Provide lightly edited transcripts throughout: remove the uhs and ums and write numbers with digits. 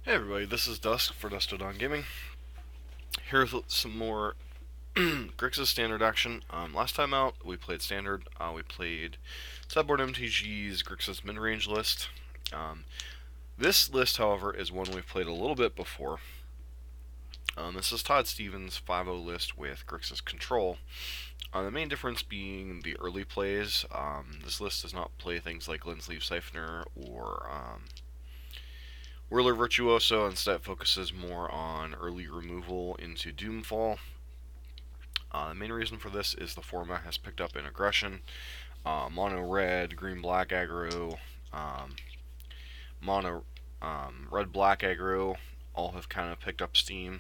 Hey everybody, this is Dusk for Dusk-to-Dawn Gaming. Here's some more Grixis standard action. Last time out, we played standard. We played sideboard MTG's Grixis mid-range list. This list, however, is one we've played a little bit before. This is Todd Stevens' 5-0 list with Grixis Control. The main difference being the early plays. This list does not play things like Linsleeve Siphoner or Whirler Virtuoso. Instead focuses more on early removal into Doomfall. The main reason for this is the format has picked up in aggression. Mono red, green black aggro, mono red black aggro all have kind of picked up steam.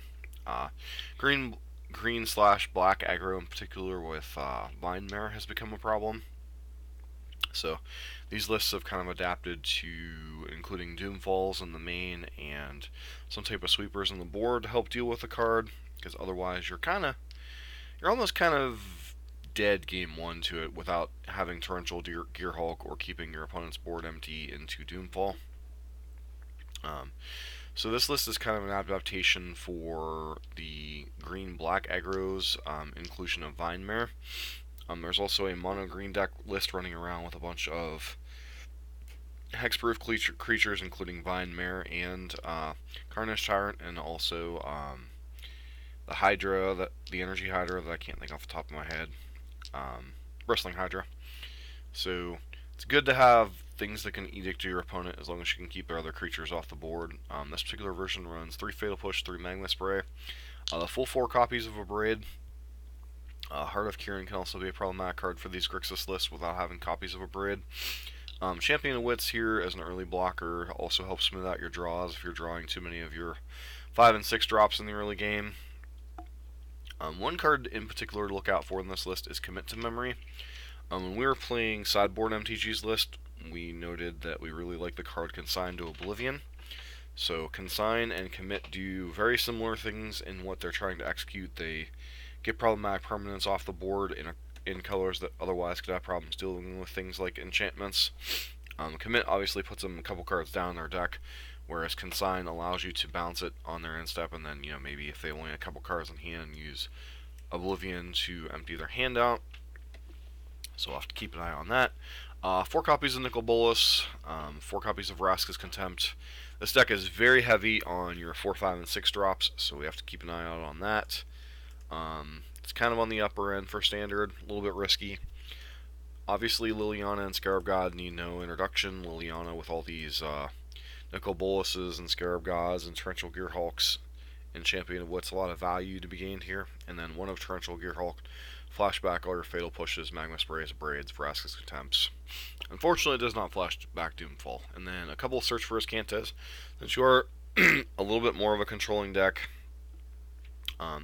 Green slash black aggro in particular with Vine Mare has become a problem. So these lists have kind of adapted to including Doomfalls in the main and some type of sweepers on the board to help deal with the card, because otherwise you're almost kind of dead game one to it without having Torrential Gearhulk or keeping your opponent's board empty into Doomfall. So this list is kind of an adaptation for the green-black aggros, inclusion of Vine Mare. There's also a mono-green deck list running around with a bunch of hexproof creatures, including Vine Mare and Carnage Tyrant, and also the Hydra, the Energy Hydra that I can't think off the top of my head, Bristling Hydra. So it's good to have things that can edict to your opponent as long as you can keep their other creatures off the board. This particular version runs 3 Fatal Push, 3 Magma Spray, the full 4 copies of Abrade. Heart of Kieran can also be a problematic card for these Grixis lists without having copies of Abrade. Champion of Wits here as an early blocker also helps smooth out your draws if you're drawing too many of your 5 and 6 drops in the early game. One card in particular to look out for in this list is Commit to Memory. When we were playing sideboard MTG's list, we noted that we really like the card Consign to Oblivion. So Consign and Commit do very similar things in what they're trying to execute. They get problematic permanents off the board in colors that otherwise could have problems dealing with things like enchantments. Commit obviously puts them a couple cards down in their deck, whereas Consign allows you to bounce it on their end step, and then maybe if they only have a couple cards in hand, use Oblivion to empty their hand out. So we'll have to keep an eye on that. 4 copies of Nicol Bolas, 4 copies of Vraska's Contempt. This deck is very heavy on your 4, 5, and 6 drops, so we have to keep an eye out on that. It's kind of on the upper end for standard, a little bit risky. Obviously, Liliana and Scarab God need no introduction. Liliana with all these Nicol Bolases and Scarab Gods and Torrential Gearhulks and Champion of Wits, a lot of value to be gained here. And then one of Torrential Gearhulk, flashback all your Fatal Pushes, Magma Sprays, Braids, Vraska's Contempts. Unfortunately, it does not flash back Doomfall. And then a couple of Search for Ascantes. Since you are a little bit more of a controlling deck,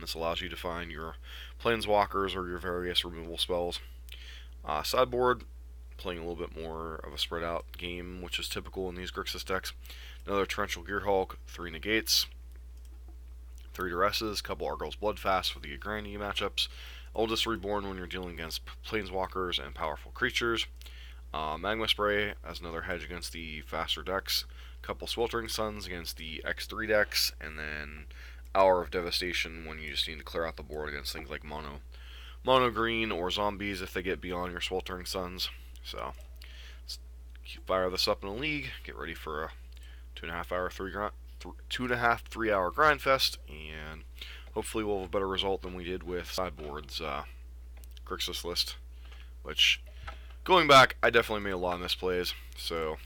this allows you to find your Planeswalkers or your various removal spells. Sideboard, playing a little bit more of a spread out game, which is typical in these Grixis decks. Another Torrential Gearhulk, 3 Negates, 3 Duresses, couple Argyle's Bloodfast for the Agrandi matchups. Oldest Reborn when you're dealing against Planeswalkers and powerful creatures. Magma Spray as another hedge against the faster decks. Couple Sweltering Suns against the X3 decks, and then Hour of Devastation when you just need to clear out the board against things like mono green or zombies if they get beyond your Sweltering Suns. So fire this up in a league, get ready for a 2.5 3 hour grind fest, and hopefully we'll have a better result than we did with sideboard's Grixis list, which, going back, I definitely made a lot of misplays, so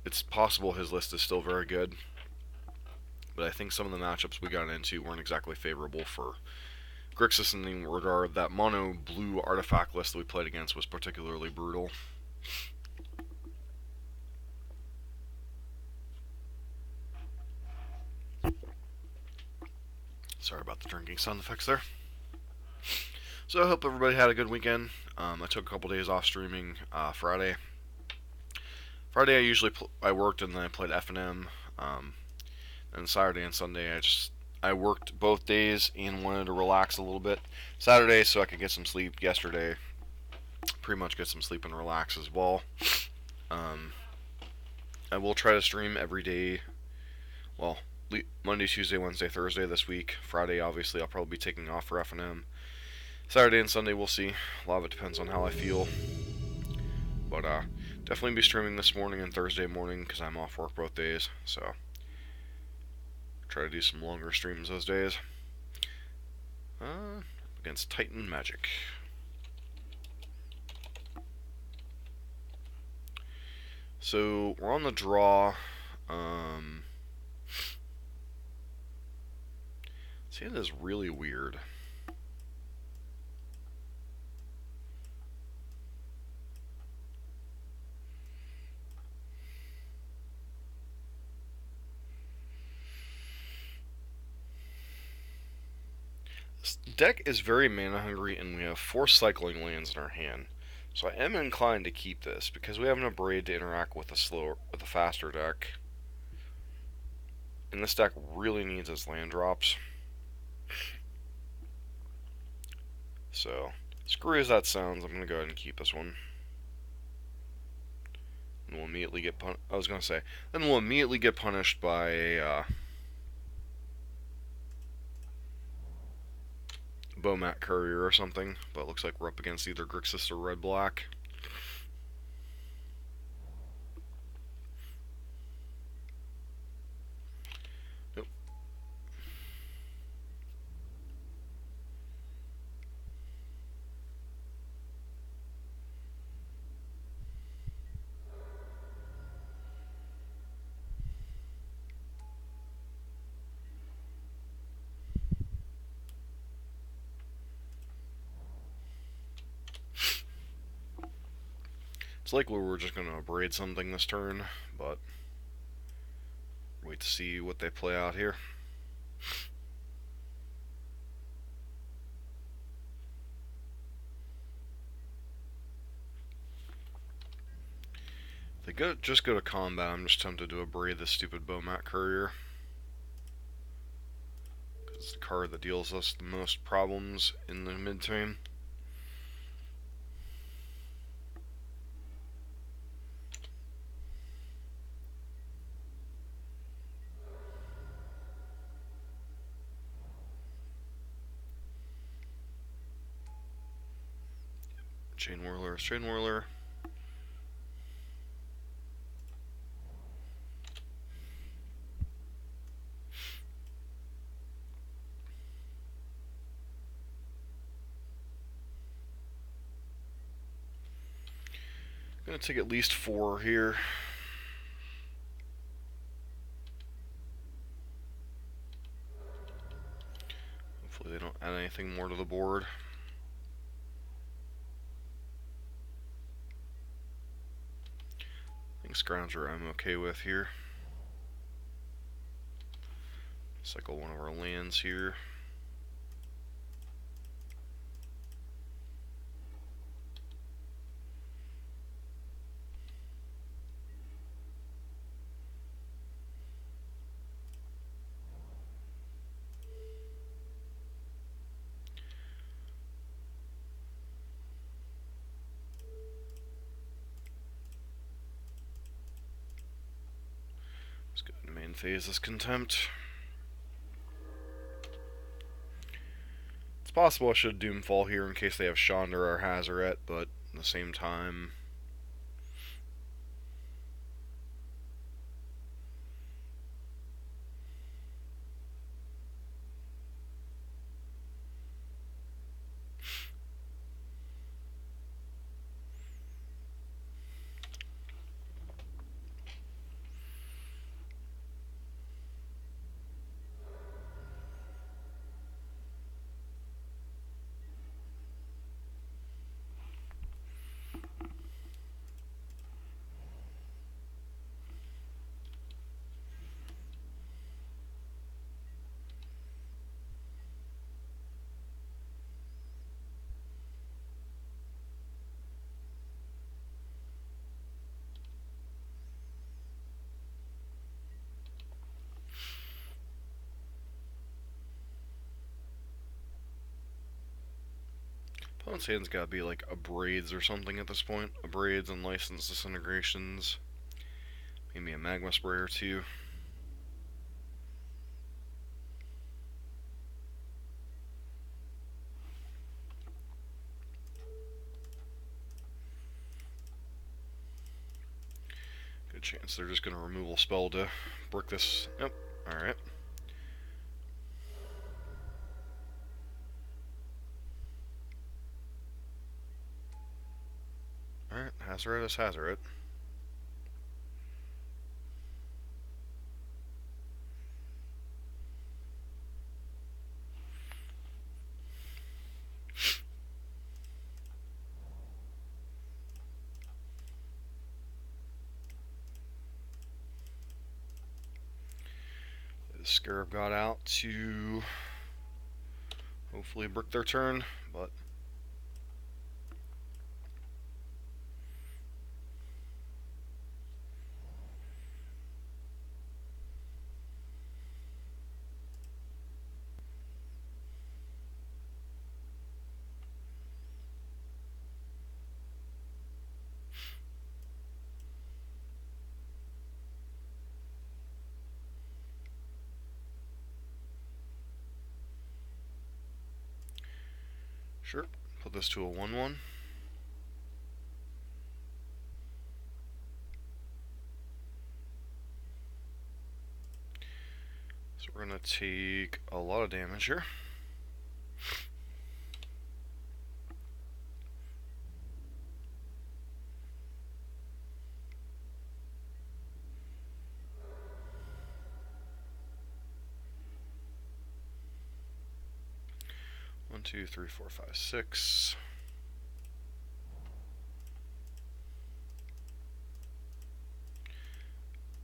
it's possible his list is still very good. But I think some of the matchups we got into weren't exactly favorable for Grixis in the regard that mono blue artifact list that we played against was particularly brutal. Sorry about the drinking sound effects there. So I hope everybody had a good weekend. I took a couple days off streaming Friday. Friday I worked and then I played F&M. And Saturday and Sunday I worked both days and wanted to relax a little bit. Saturday so I could get some sleep. Yesterday, pretty much get some sleep and relax as well. I will try to stream every day well, Monday, Tuesday, Wednesday, Thursday this week. Friday, obviously, I'll probably be taking off for F&M. Saturday and Sunday, we'll see. A lot of it depends on how I feel. But definitely be streaming this morning and Thursday morning because I'm off work both days. So try to do some longer streams those days. Against Titan Magic. So we're on the draw. See, it is really weird. This deck is very mana hungry, and we have 4 cycling lands in our hand. So I am inclined to keep this because we have an Abrade to interact with a faster deck. And this deck really needs its land drops. So, screw as that sounds, I'm going to go ahead and keep this one. And we'll immediately get then we'll immediately get punished by a Bomat Courier or something. But it looks like we're up against either Grixis or red-black. It's likely we're just going to Abrade something this turn, but wait to see what they play out here. If they just go to combat, I'm just tempted to Abrade this stupid Bomat Courier. Because it's the card that deals us the most problems in the mid-game. Chain Whirler is Chain Whirler. Gonna take at least 4 here. Hopefully they don't add anything more to the board. I think Scrounger I'm okay with here. Cycle one of our lands here. Let's go to main phase this Contempt. It's possible I should Doomfall here in case they have Chandra or Hazaret, but at the same time, opponent's hand's gotta be like Abrades or something at this point. Abrades and Licensed Disintegrations. Maybe a Magma Spray or 2. Good chance they're just going to removal spell to brick this. Yep. Alright. Alright, Hazoret is Hazoret. The Scarab got out to hopefully brick their turn, but sure. Put this to a 1/1. So we're going to take a lot of damage here. One, two, three, four, five, six.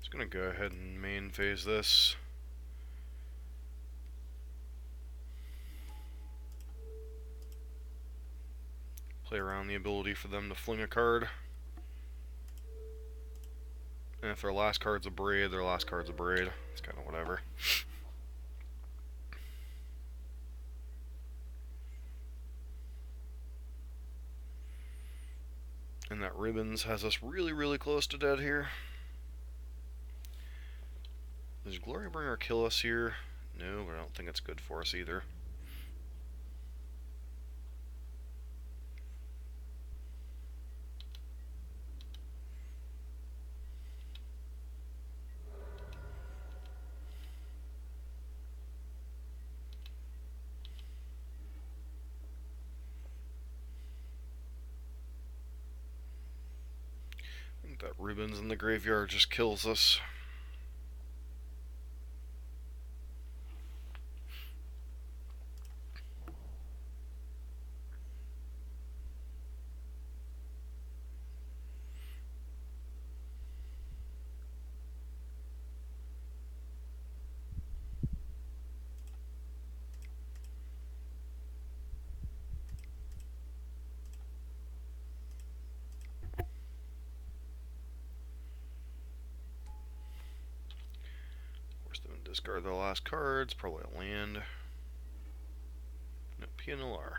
Just gonna go ahead and main phase this. Play around the ability for them to fling a card. And if their last card's a Braid, their last card's a Braid. It's kind of whatever. And that Ribbons has us really, really close to dead here. Does Glorybringer kill us here? No, but I don't think it's good for us either. I think that Ribbons in the graveyard just kills us. Discard the last cards, probably a land. No, PNLR.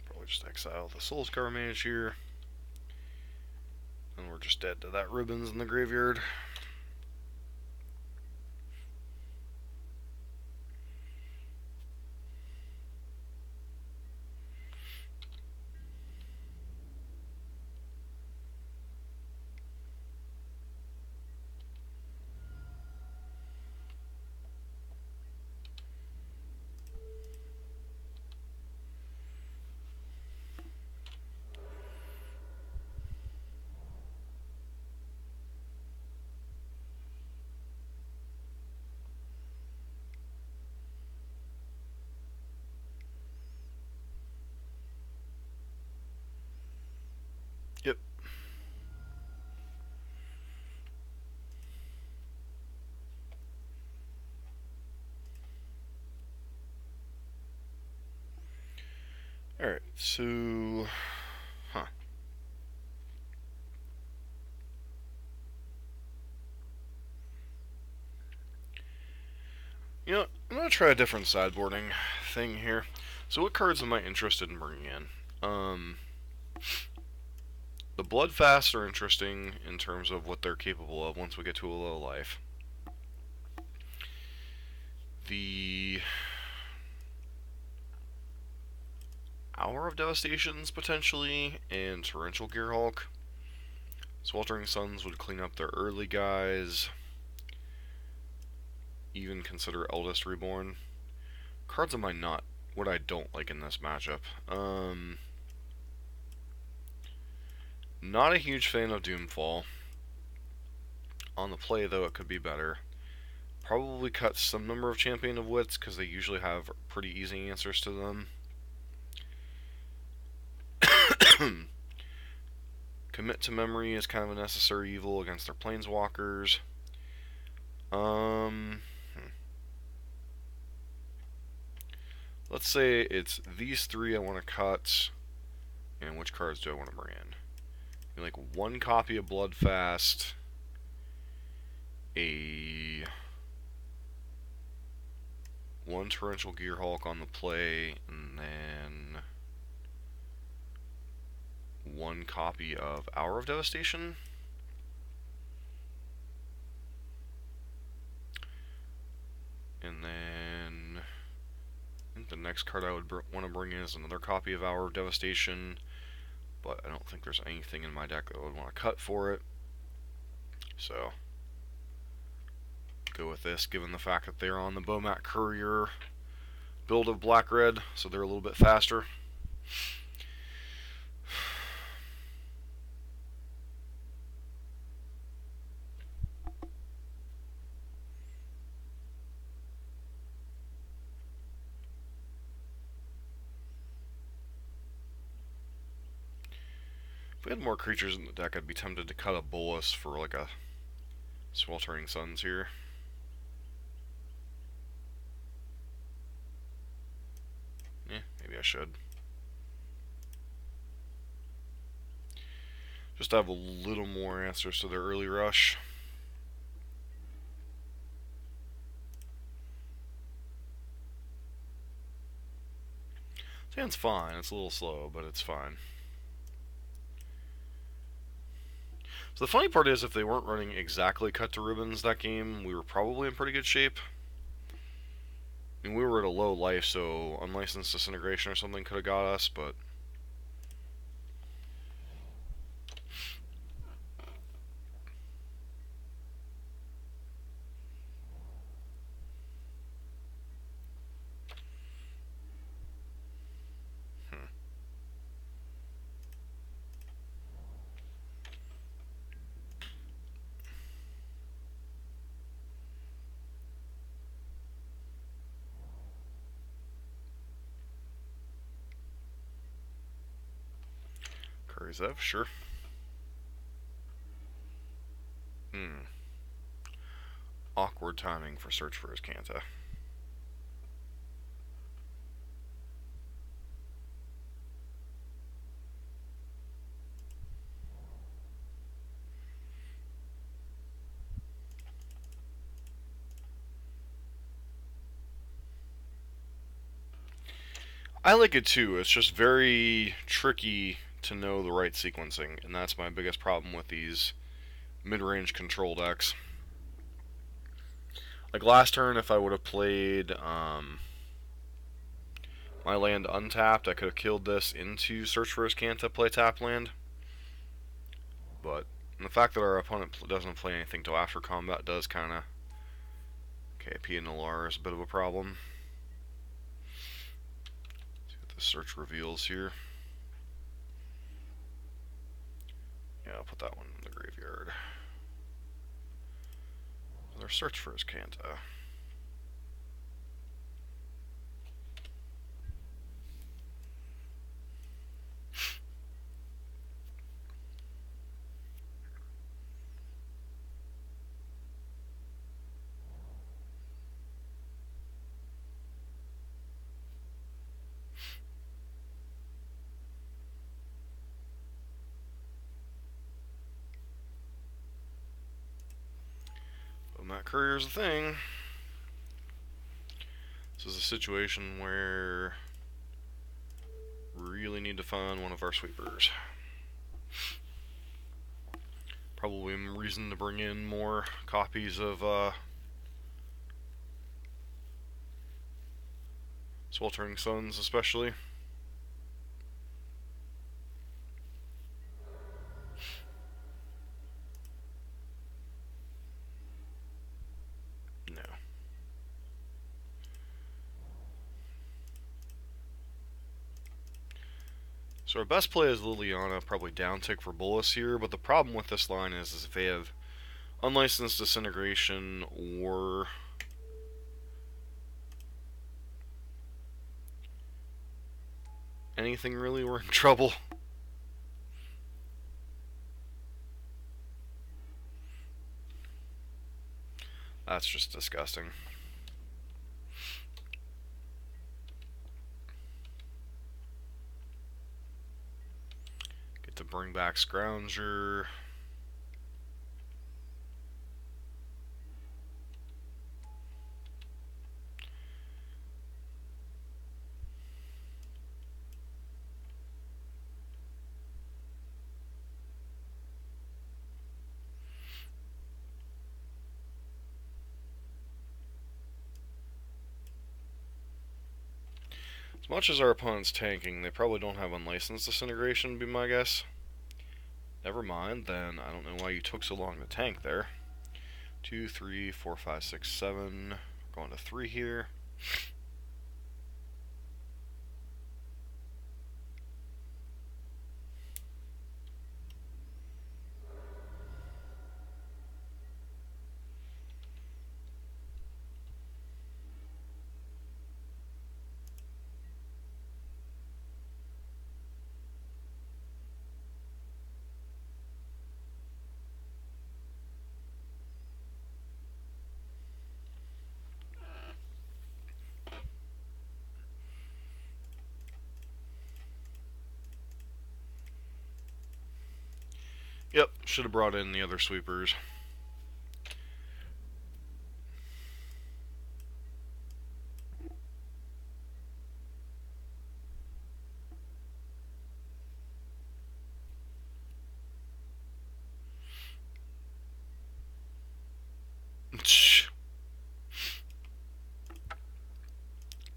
Probably just exile the Soulscar Mage here. And we're just dead to that Ribbons in the graveyard. Yep. Alright, so... You know, I'm going to try a different sideboarding thing here. So what cards am I interested in bringing in? The Bloodfast are interesting in terms of what they're capable of once we get to a low life. The Hour of Devastations, potentially, and Torrential Gearhulk. Sweltering Suns would clean up their early guys. Even consider Eldest Reborn. Cards am I not, what I don't like in this matchup. Not a huge fan of Doomfall. On the play, though, it could be better. Probably cut some number of Champion of Wits, because they usually have pretty easy answers to them. Commit to Memory is kind of a necessary evil against their Planeswalkers. Let's say it's these three I want to cut. And which cards do I want to bring in? Like one copy of Bloodfast, one Torrential Gearhulk on the play, and then one copy of Hour of Devastation. And then I think the next card I would want to bring in is another copy of Hour of Devastation, but I don't think there's anything in my deck that I would want to cut for it. So, go with this, given the fact that they're on the Bomat Courier build of black-red, so they're a little bit faster. If we had more creatures in the deck, I'd be tempted to cut a Bolus for like a Sweltering Suns here. Yeah, maybe I should. Just to have a little more answers to their early rush. Hand's fine. It's a little slow, but it's fine. So the funny part is, if they weren't running exactly cut to ribbons that game, we were probably in pretty good shape. I mean, we were at a low life, so Unlicensed Disintegration or something could have got us, but... Kurizev, sure. Awkward timing for Search for Azcanta. I like it too. It's just very tricky to know the right sequencing, and that's my biggest problem with these mid-range control decks. Like last turn, if I would have played my land untapped, I could have killed this into Search for Azcanta, play tap land. But the fact that our opponent doesn't play anything till after combat does kind of... Okay, P and Alar is a bit of a problem. See what the search reveals here. Yeah, I'll put that one in the graveyard. Another Search for Azcanta. That Courier's a thing. This is a situation where really need to find one of our sweepers. Probably reason to bring in more copies of Sweltering Suns, especially. No. So our best play is Liliana, probably down tick for Bolas here, but the problem with this line is if they have Unlicensed Disintegration or anything really, we're in trouble. That's just disgusting. Get to bring back Scrounger. As much as our opponent's tanking, they probably don't have Unlicensed Disintegration, would be my guess. Never mind, then I don't know why you took so long to tank there. 2, 3, 4, 5, 6, 7. Going to 3 here. Yep, should have brought in the other sweepers.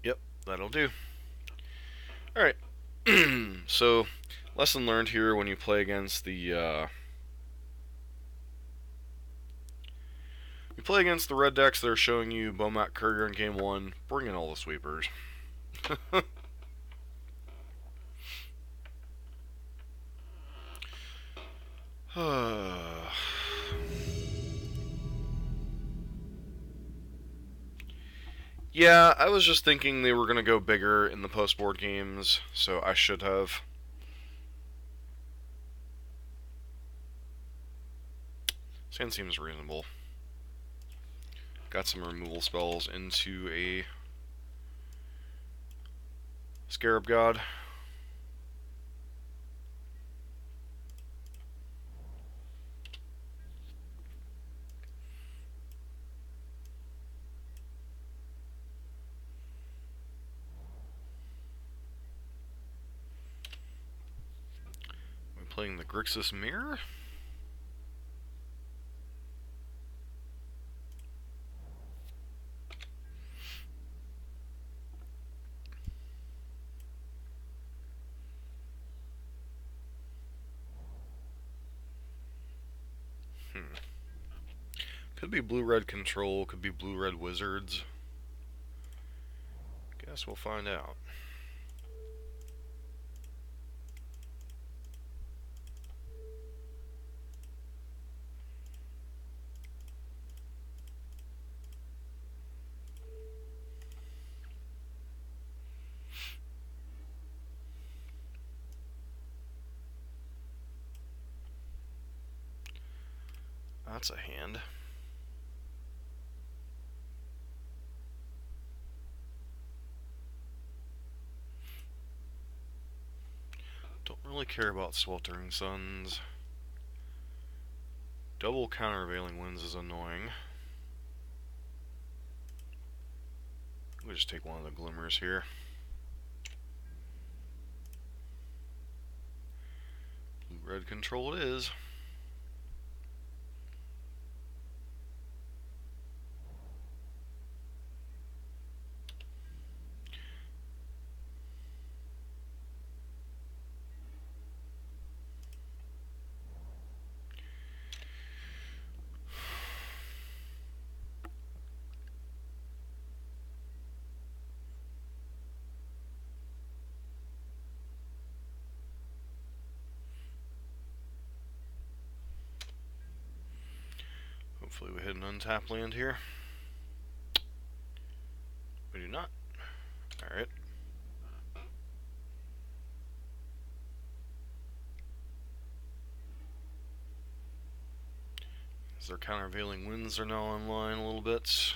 Yep, that'll do. Alright, so lesson learned here when you play against the red decks that are showing you Bomat Courier in game 1, bring in all the sweepers. Yeah, I was just thinking they were going to go bigger in the post-board games, so I should have. Sand seems reasonable. Got some removal spells into a Scarab God. We're playing the Grixis Mirror. Could be blue-red Control, could be blue-red Wizards. Guess we'll find out. That's a hand. Don't really care about Sweltering Suns. Double Countervailing Winds is annoying. We'll just take one of the Glimmers here. Red control it is. Hopefully we hit an untapped land here. We do not. Alright. As their countervailing winds are now online a little bit.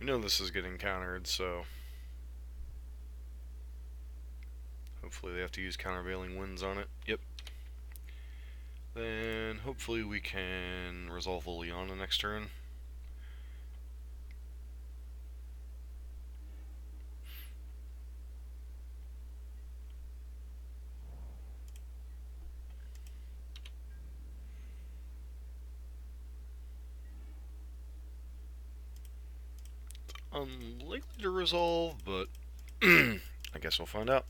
We know this is getting countered, so hopefully they have to use countervailing winds on it. Yep. Then hopefully we can resolve Liliana next turn. Unlikely to resolve, but I guess we'll find out.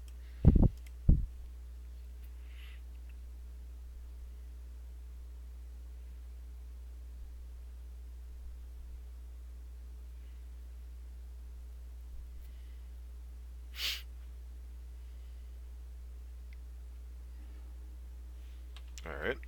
Alright.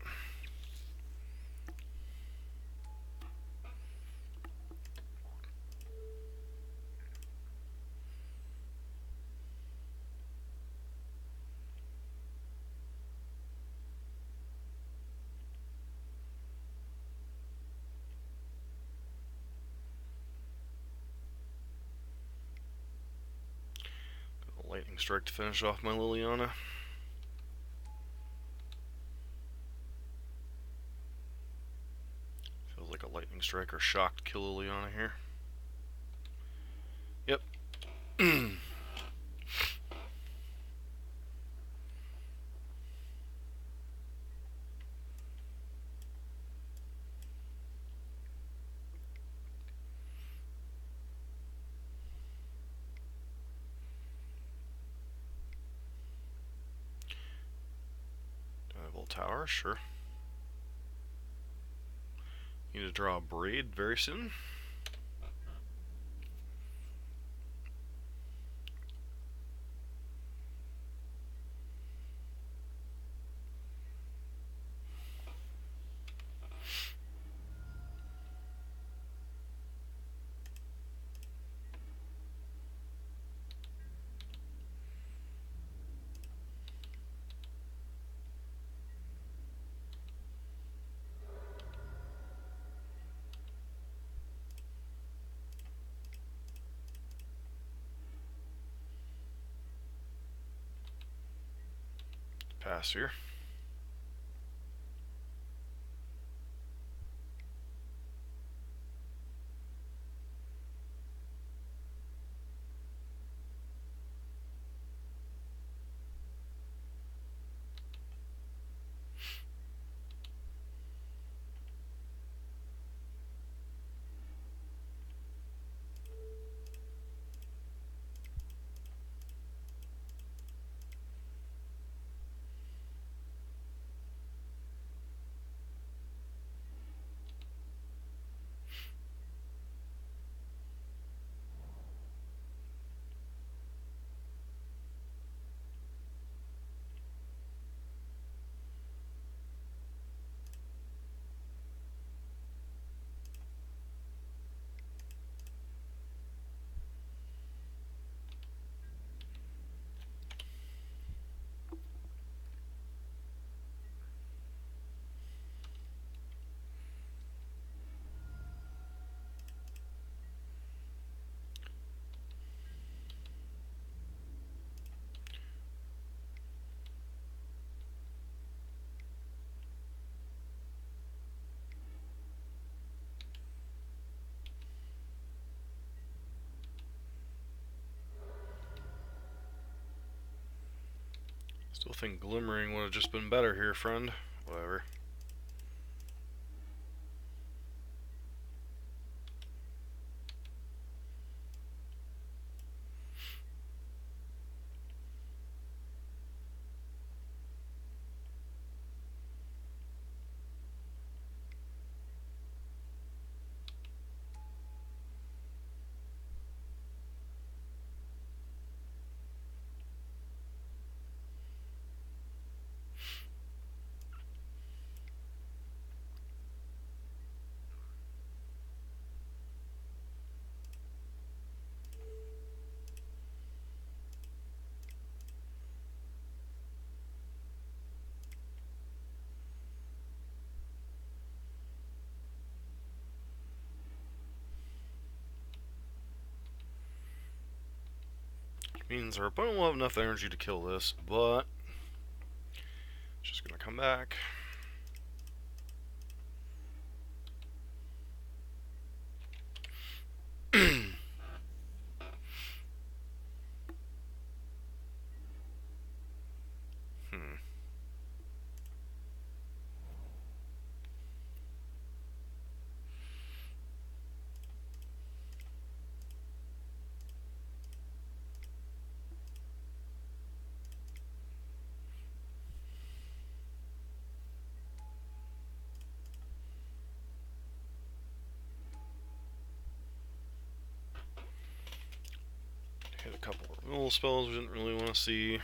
Lightning strike to finish off my Liliana. Feels like a lightning strike or shock to kill Liliana here. Yep. Tower, sure. Need to draw a braid very soon. Pass here. Still think Glimmering would have just been better here, friend. Whatever. Means our opponent will have enough energy to kill this, but it's just gonna come back. Hit a couple of removal spells we didn't really want to see.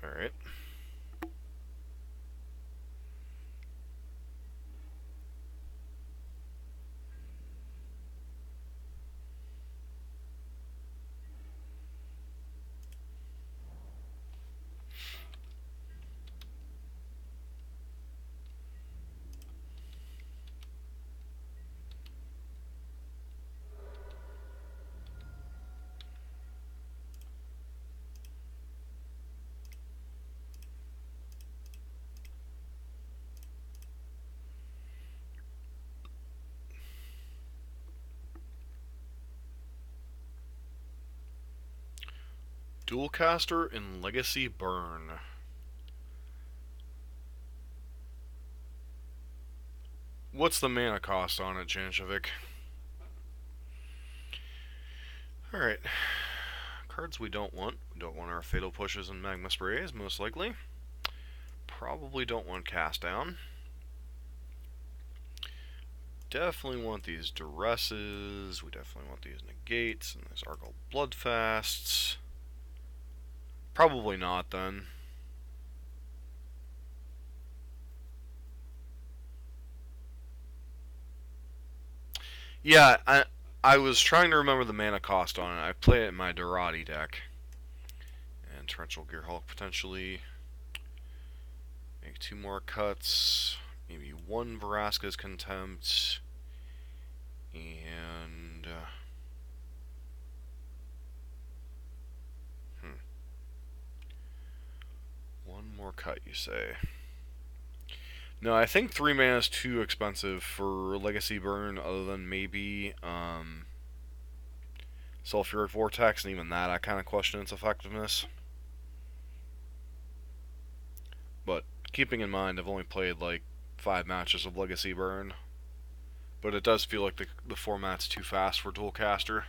Alright. Dualcaster and Legacy Burn. What's the mana cost on it, Jankovic? Alright. Cards we don't want. We don't want our Fatal Pushes and Magma Sprays, most likely. Probably don't want Cast Down. Definitely want these Duresses. We definitely want these Negates and these Argyle Bloodfasts. Probably not, then. Yeah, I was trying to remember the mana cost on it. I play it in my Dorati deck. And Torrential Gearhulk potentially. Make 2 more cuts. Maybe 1 Vraska's Contempt. And... one more cut, you say? No, I think 3 mana is too expensive for Legacy Burn, other than maybe Sulfuric Vortex, and even that I kind of question its effectiveness. But keeping in mind, I've only played like 5 matches of Legacy Burn, but it does feel like the format's too fast for Dualcaster.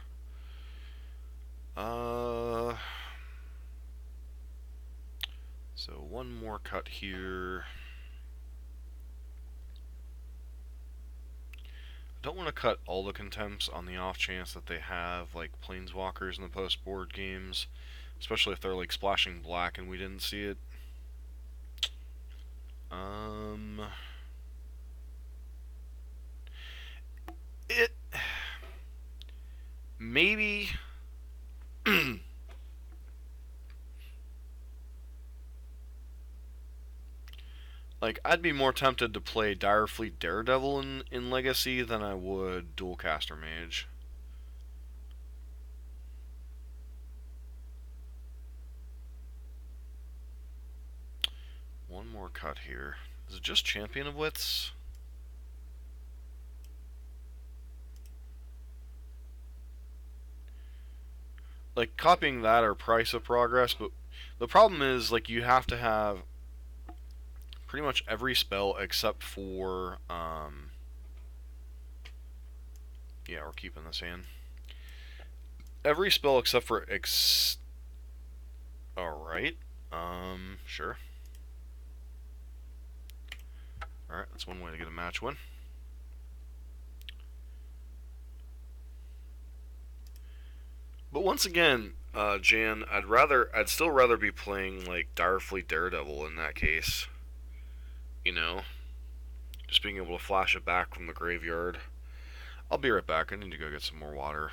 So 1 more cut here. I don't want to cut all the Contempts on the off chance that they have like Planeswalkers in the post-board games, especially if they're like splashing black and we didn't see it. Maybe like, I'd be more tempted to play Direfleet Daredevil in Legacy than I would Dualcaster Mage. one more cut here. Is it just Champion of Wits? Like, copying that or Price of Progress, but the problem is, like, you have to have pretty much every spell except for, yeah, we're keeping this in. Every spell except for Alright, sure. Alright, that's one way to get a match win. But once again, Jan, I'd still rather be playing, like, Direfleet Daredevil in that case. You know? Just being able to flash it back from the graveyard. I'll be right back, I need to go get some more water.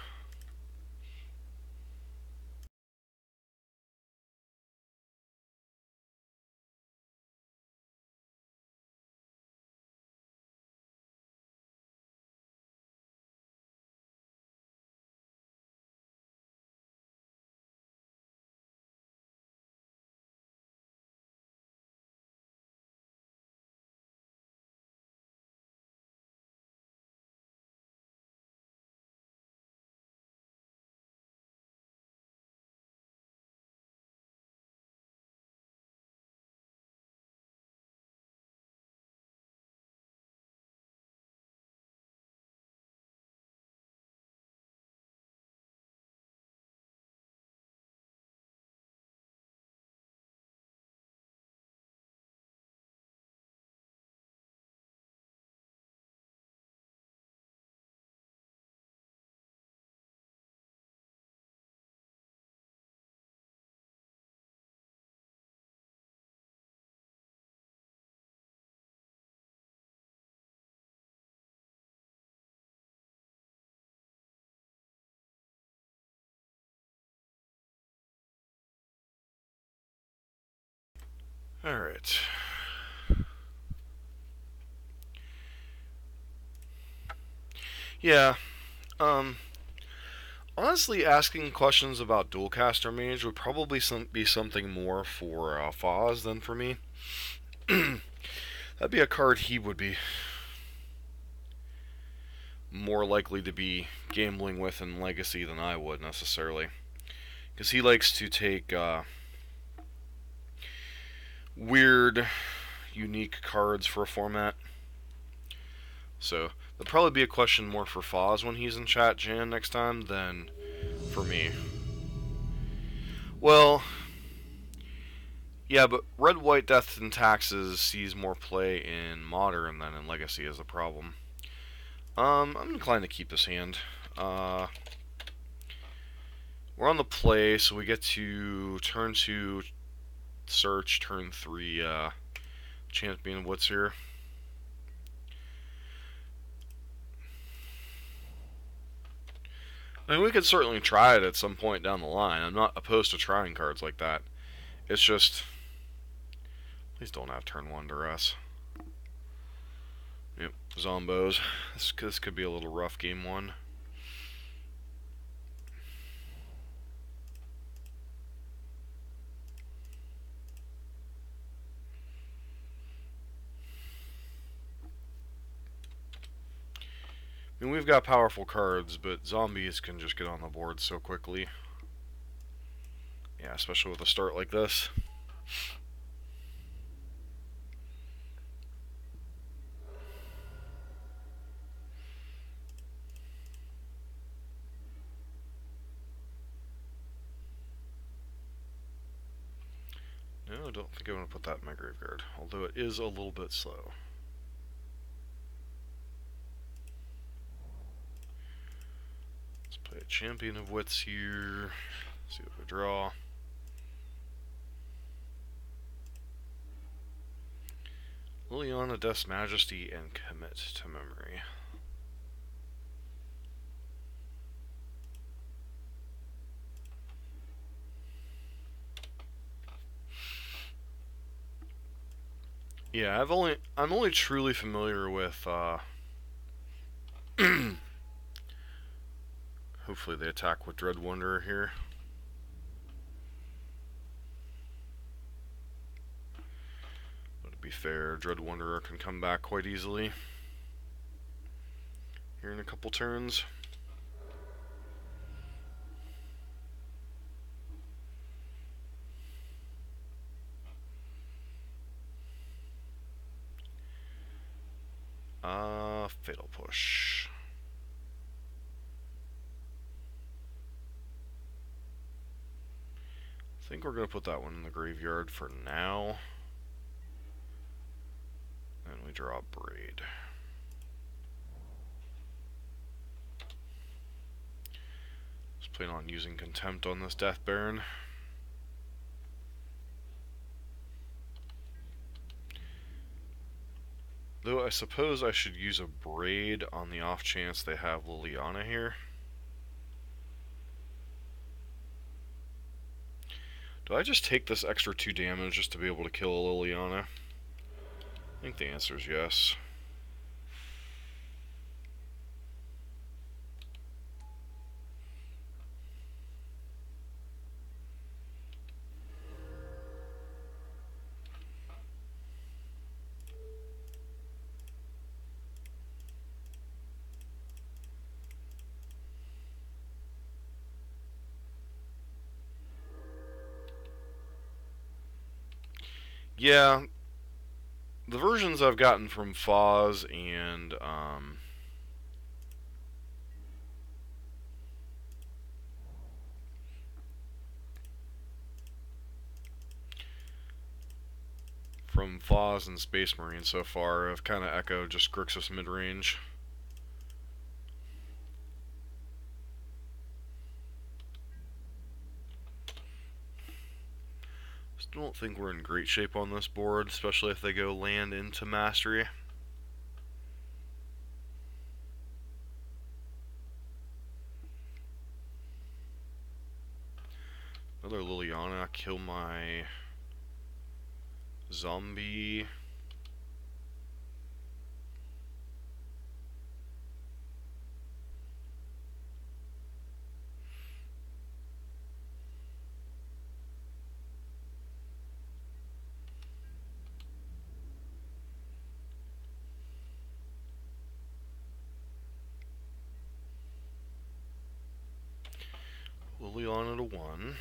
Alright. Yeah, honestly, asking questions about Dualcaster Mage would probably be something more for Foz than for me. That'd be a card he would be more likely to be gambling with in Legacy than I would, necessarily. Because he likes to take weird, unique cards for a format. So, that'll probably be a question more for Foz when he's in chat, Jan, next time, than for me. Well, yeah, but Red, White, Death, and Taxes sees more play in Modern than in Legacy is the problem. I'm inclined to keep this hand. We're on the play, so we get to turn 2 search, turn 3 Champion of Wits here. I mean, we could certainly try it at some point down the line. I'm not opposed to trying cards like that. It's just, please don't have turn 1 duress. Yep, Zombos. This could be a little rough game 1. I mean, we've got powerful cards, but zombies can just get on the board so quickly. Yeah, especially with a start like this. No, I don't think I'm going to put that in my graveyard, although it is a little bit slow. Let's play a Champion of Wits here. See what we draw. Liliana, Death's Majesty, and Commit to Memory. Yeah, I'm only truly familiar with hopefully they attack with Dread Wanderer here. fair, Dread Wanderer can come back quite easily here in a couple turns. Fatal Push. I think we're going to put that one in the graveyard for now. And we draw Braid. Just plan on using Contempt on this Death Baron. Though I suppose I should use a Braid on the off chance they have Liliana here. Do I just take this extra 2 damage just to be able to kill Liliana? I think the answer is yes. Yeah, the versions I've gotten from Foz and from Foz and Space Marine so far have kind of echoed just Grixis mid-range. Still don't think we're in great shape on this board, especially if they go land into Mastery. Another Liliana, kill my zombie. Liliana to 1.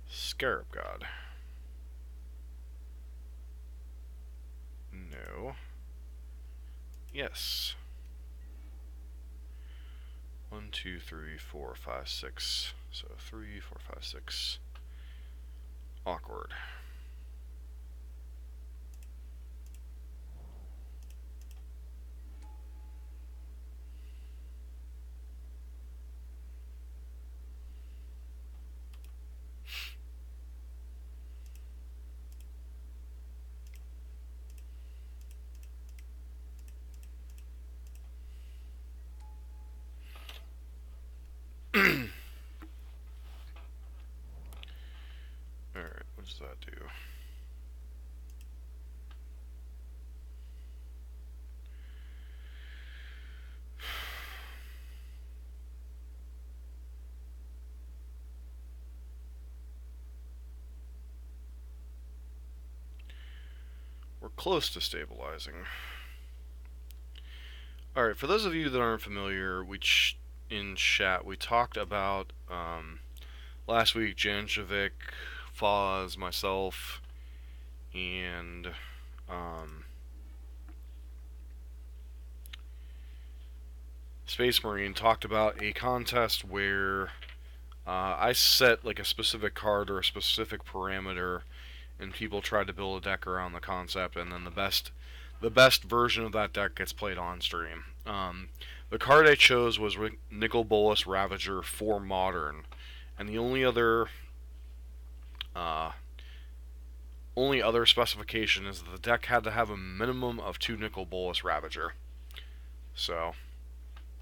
Scarab God. No. Yes. 1, 2, 3, 4, 5, 6. So 3, 4, 5, 6. Awkward. Alright, what does that do? We're close to stabilizing. Alright, for those of you that aren't familiar, in chat, we talked about last week Janjovic, Foz, myself, and Space Marine talked about a contest where I set like a specific card or a specific parameter, and people tried to build a deck around the concept, and then the best version of that deck gets played on stream. The card I chose was Nicol Bolas Ravager for Modern, and the only other specification is that the deck had to have a minimum of 2 Nicol Bolas Ravager. So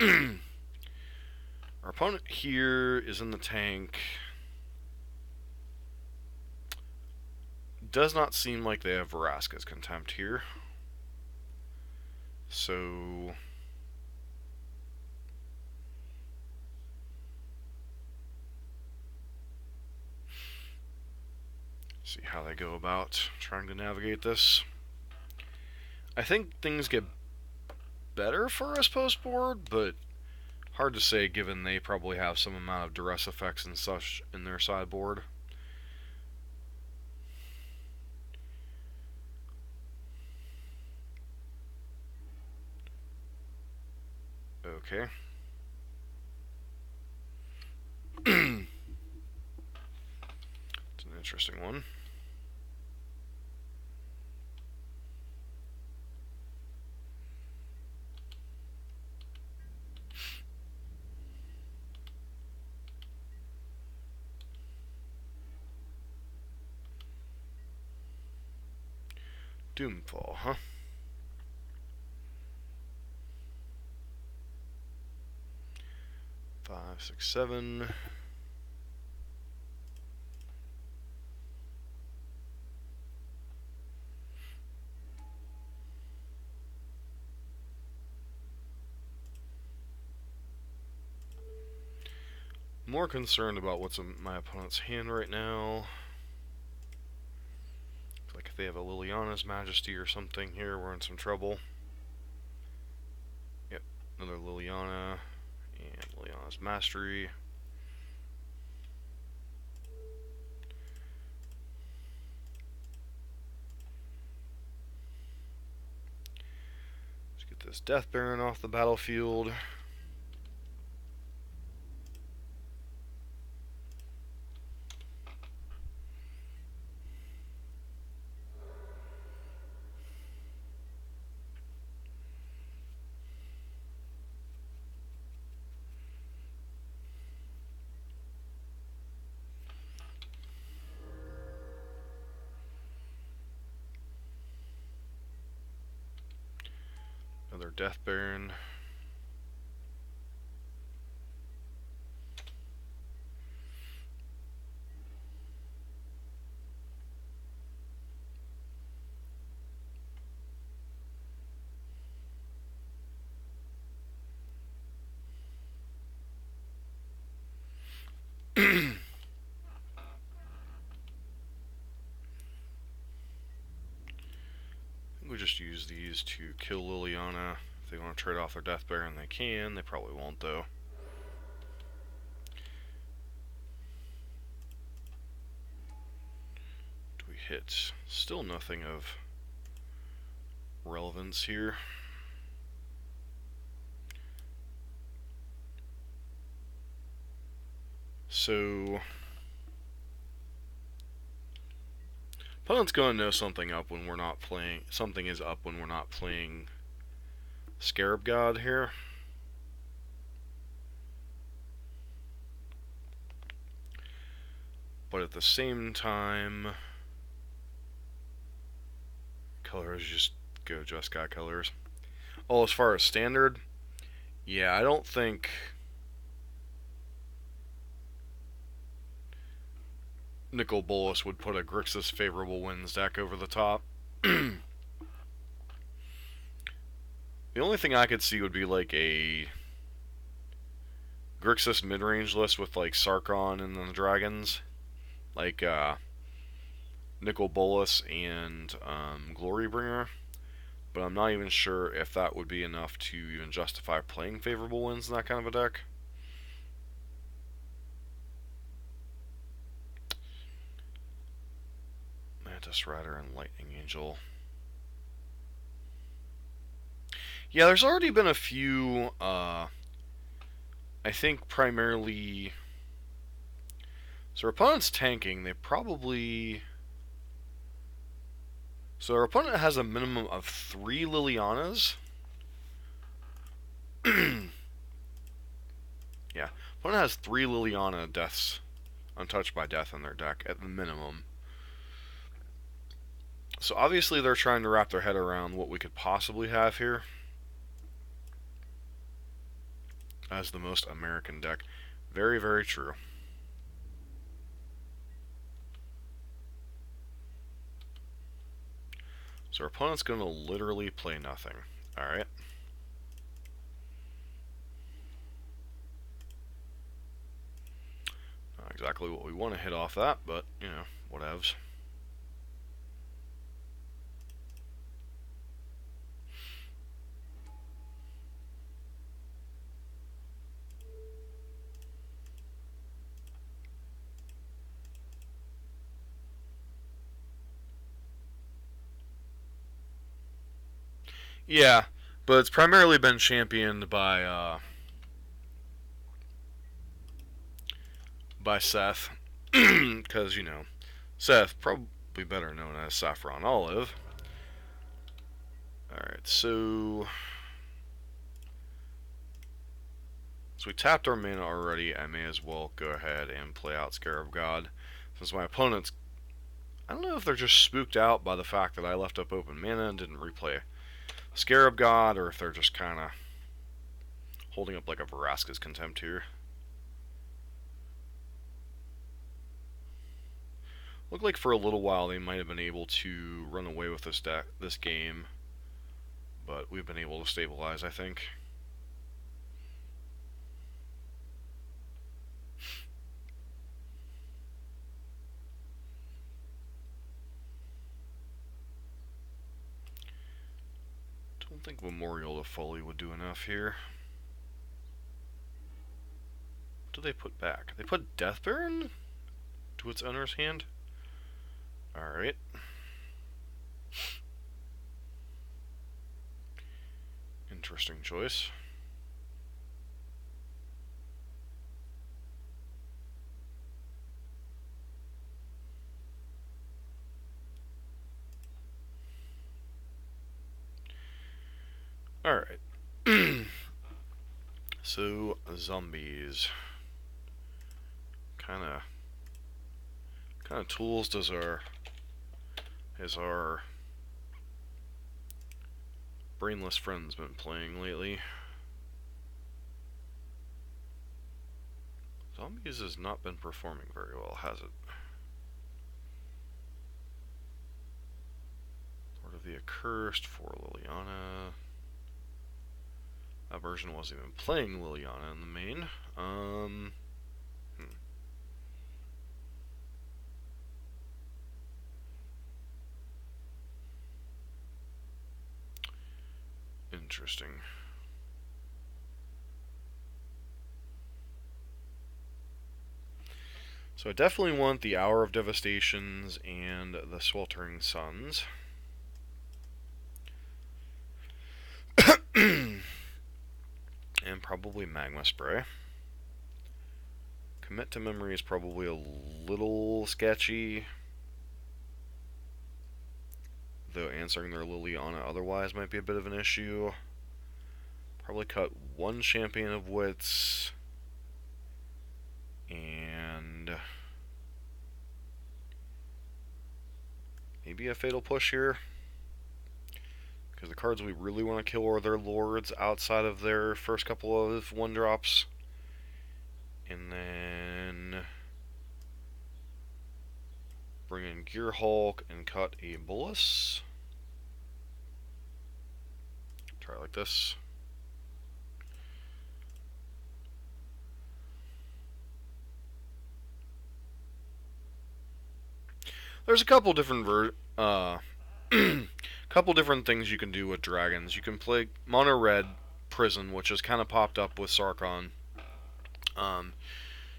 our opponent here is in the tank. Does not seem like they have Vraska's Contempt here. So See how they go about trying to navigate this. I think things get better for us post-board, but hard to say given they probably have some amount of duress effects and such in their sideboard. Okay. It's an interesting one. Doomfall, huh? Five, six, seven. More concerned about what's in my opponent's hand right now. Like if they have a Liliana's Majesty or something here, we're in some trouble. Yep, another Liliana and Liliana's Mastery. Let's get this Death Baron off the battlefield. Another Death Baron. We just use these to kill Liliana. If they want to trade off their Death Baron, they can. They probably won't, though. Do we hit? Still nothing of relevance here. So opponent's going to know something up when we're not playing. Something is up when we're not playing Scarab God here. But at the same time, colors just go just got colors. Oh, as far as standard, yeah, I don't think Nicol Bolas would put a Grixis favorable wins deck over the top. The only thing I could see would be like a Grixis mid-range list with like Sarkon and the dragons, like Nicol Bolas and Glorybringer. But I'm not even sure if that would be enough to even justify playing favorable wins in that kind of a deck. Mantis Rider and Lightning Angel. Yeah, there's already been a few, I think primarily... So our opponent's tanking, they probably... So our opponent has a minimum of 3 Lilianas. Yeah, opponent has 3 Liliana deaths, untouched by death in their deck, at the minimum. So obviously they're trying to wrap their head around what we could possibly have here as the most American deck. Very, very true. So our opponent's going to literally play nothing. Alright. Not exactly what we want to hit off that, but, you know, whatevs. Yeah, but it's primarily been championed by Seth, because Seth, probably better known as Saffron Olive. All right, so we tapped our mana already. I may as well go ahead and play out Scarab God, since my opponent's, I don't know if they're just spooked out by the fact that I left up open mana and didn't replay Scarab God, or if they're just kind of holding up like a Vraska's Contempt here. Looked like for a little while they might have been able to run away with this game, but we've been able to stabilize, I think. Don't think Memorial to Folly would do enough here. What do they put back? They put Death Baron to its owner's hand? Alright. Interesting choice. Alright. So, zombies. Kind of tools does our brainless friends been playing lately? Zombies has not been performing very well, has it? Lord of the Accursed for Liliana. That version wasn't even playing Liliana in the main. Interesting. So I definitely want the Hour of Devastations and the Sweltering Suns. And probably Magma Spray. Commit to Memory is probably a little sketchy, though answering their Liliana otherwise might be a bit of an issue. Probably cut one Champion of Wits, and maybe a Fatal Push here, because the cards we really want to kill are their lords outside of their first couple of 1-drops. And then bring in Gear Hulk and cut a Bolus. Try it like this. There's a couple different couple different things you can do with dragons. You can play mono red Prison, which has kind of popped up with Sarkon.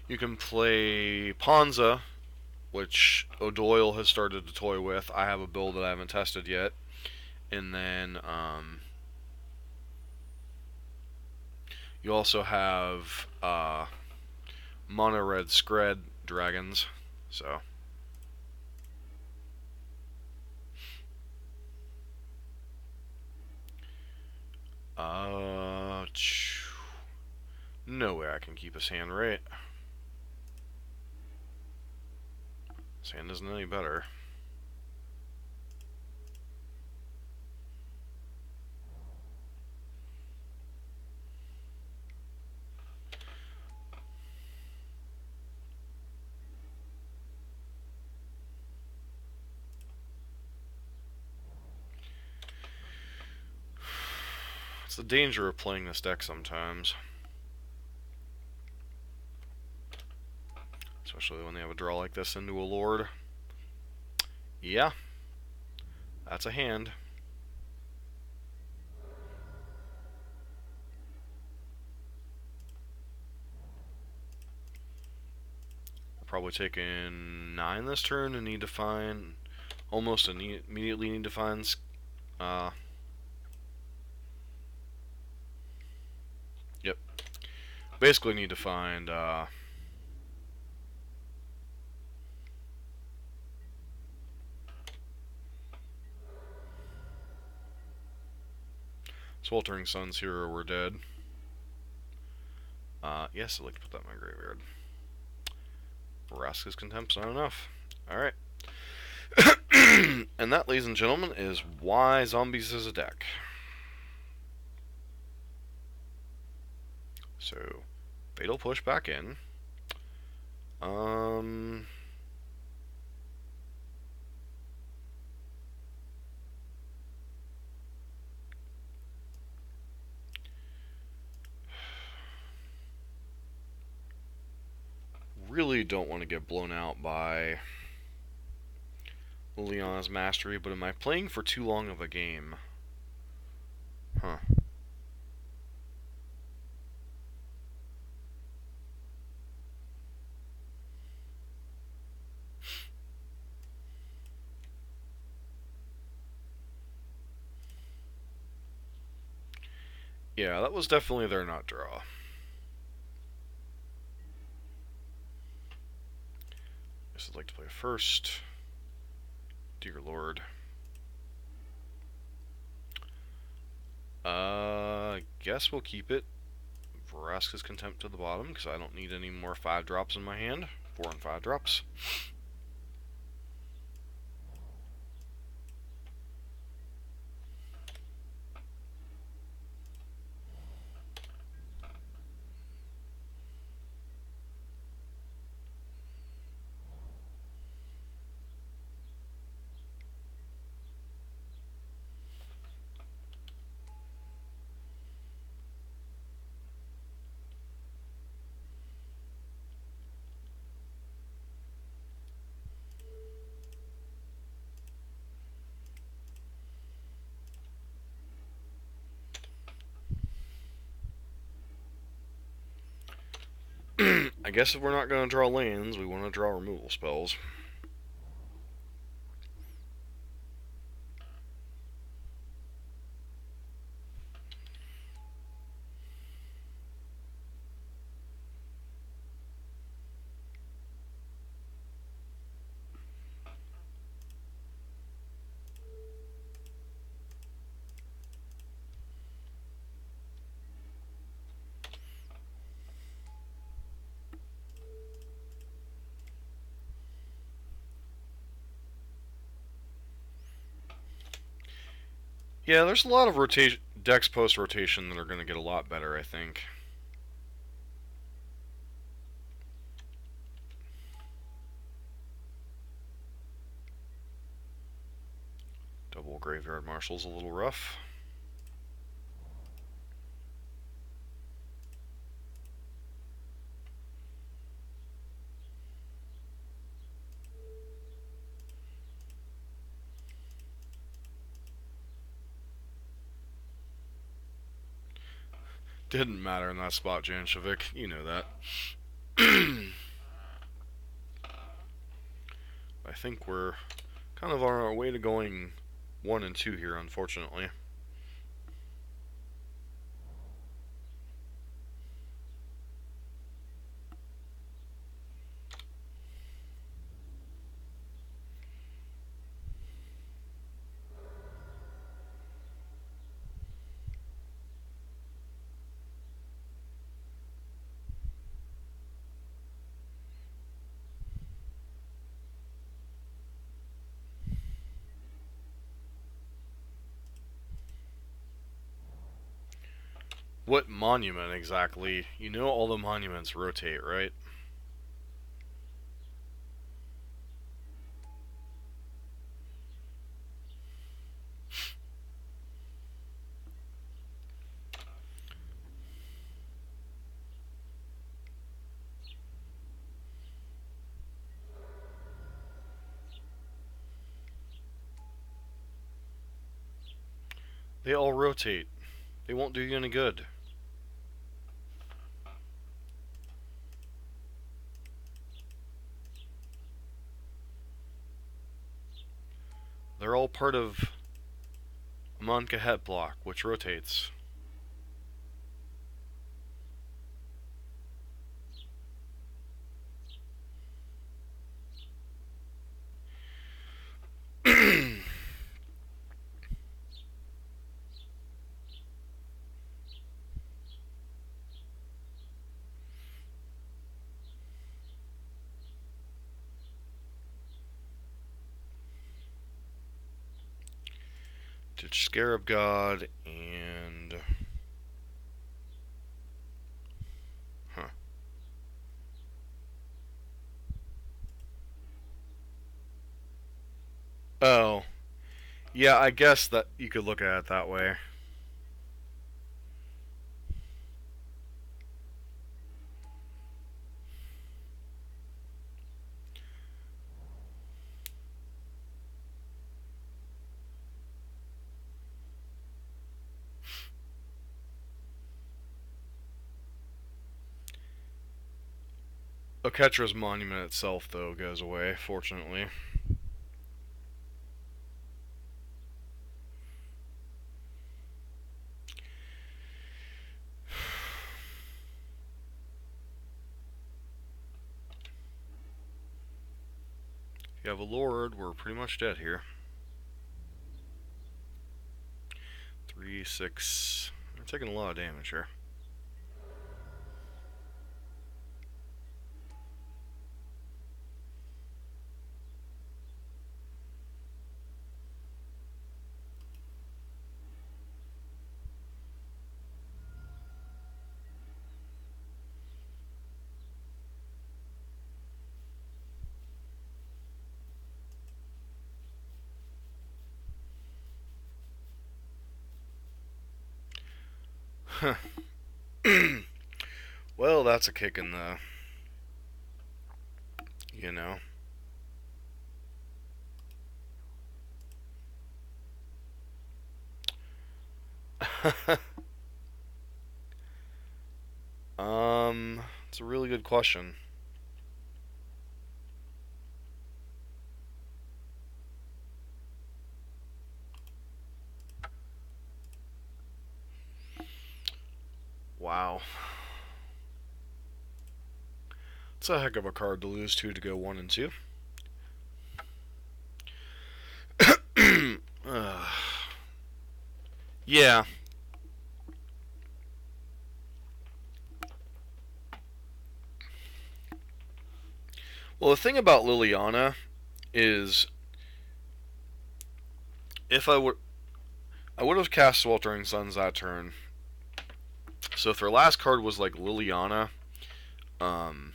You can play Ponza, which O'Doyle has started to toy with. I have a build that I haven't tested yet. And then you also have mono red Scred dragons. So no way I can keep his hand right. His hand isn't any better. It's the danger of playing this deck sometimes. Especially when they have a draw like this into a Lord. Yeah. That's a hand. Probably taking 9 this turn and need to find... Almost immediately need to find Basically need to find Sweltering Suns here or we're dead. Yes, I'd like to put that in my graveyard. Vraska's Contempt's not enough. Alright. And that, ladies and gentlemen, is why Zombies is a deck. So, Fatal Push back in. Really don't want to get blown out by Liliana's Mastery, but am I playing for too long of a game? Huh. Yeah, that was definitely their not draw. Guess I'd like to play first. Dear Lord. Guess we'll keep it. Vraska's Contempt to the bottom, because I don't need any more 5-drops in my hand. 4 and 5 drops. I guess if we're not going to draw lands, we want to draw removal spells. Yeah, there's a lot of decks post-rotation that are going to get a lot better, I think. Double Graveyard Marshal's a little rough. Didn't matter in that spot, Janshavik. You know that. I think we're kind of on our way to going 1 and 2 here, unfortunately. What monument exactly? You know all the monuments rotate, right? They all rotate. They won't do you any good. They're all part of Amonkhet Het block, which rotates. Ditch Scarab God and... Huh. Oh. Yeah, I guess that you could look at it that way. Oketra's monument itself, though, goes away, fortunately. If you have a Lord, we're pretty much dead here. 3, 6... We're taking a lot of damage here. Well, that's a kick in the... You know. It's a really good question. Wow. It's a heck of a card to lose to go 1 and 2. Yeah. Well, the thing about Liliana is, if I would have cast Sweltering Suns that turn. So if their last card was like Liliana, and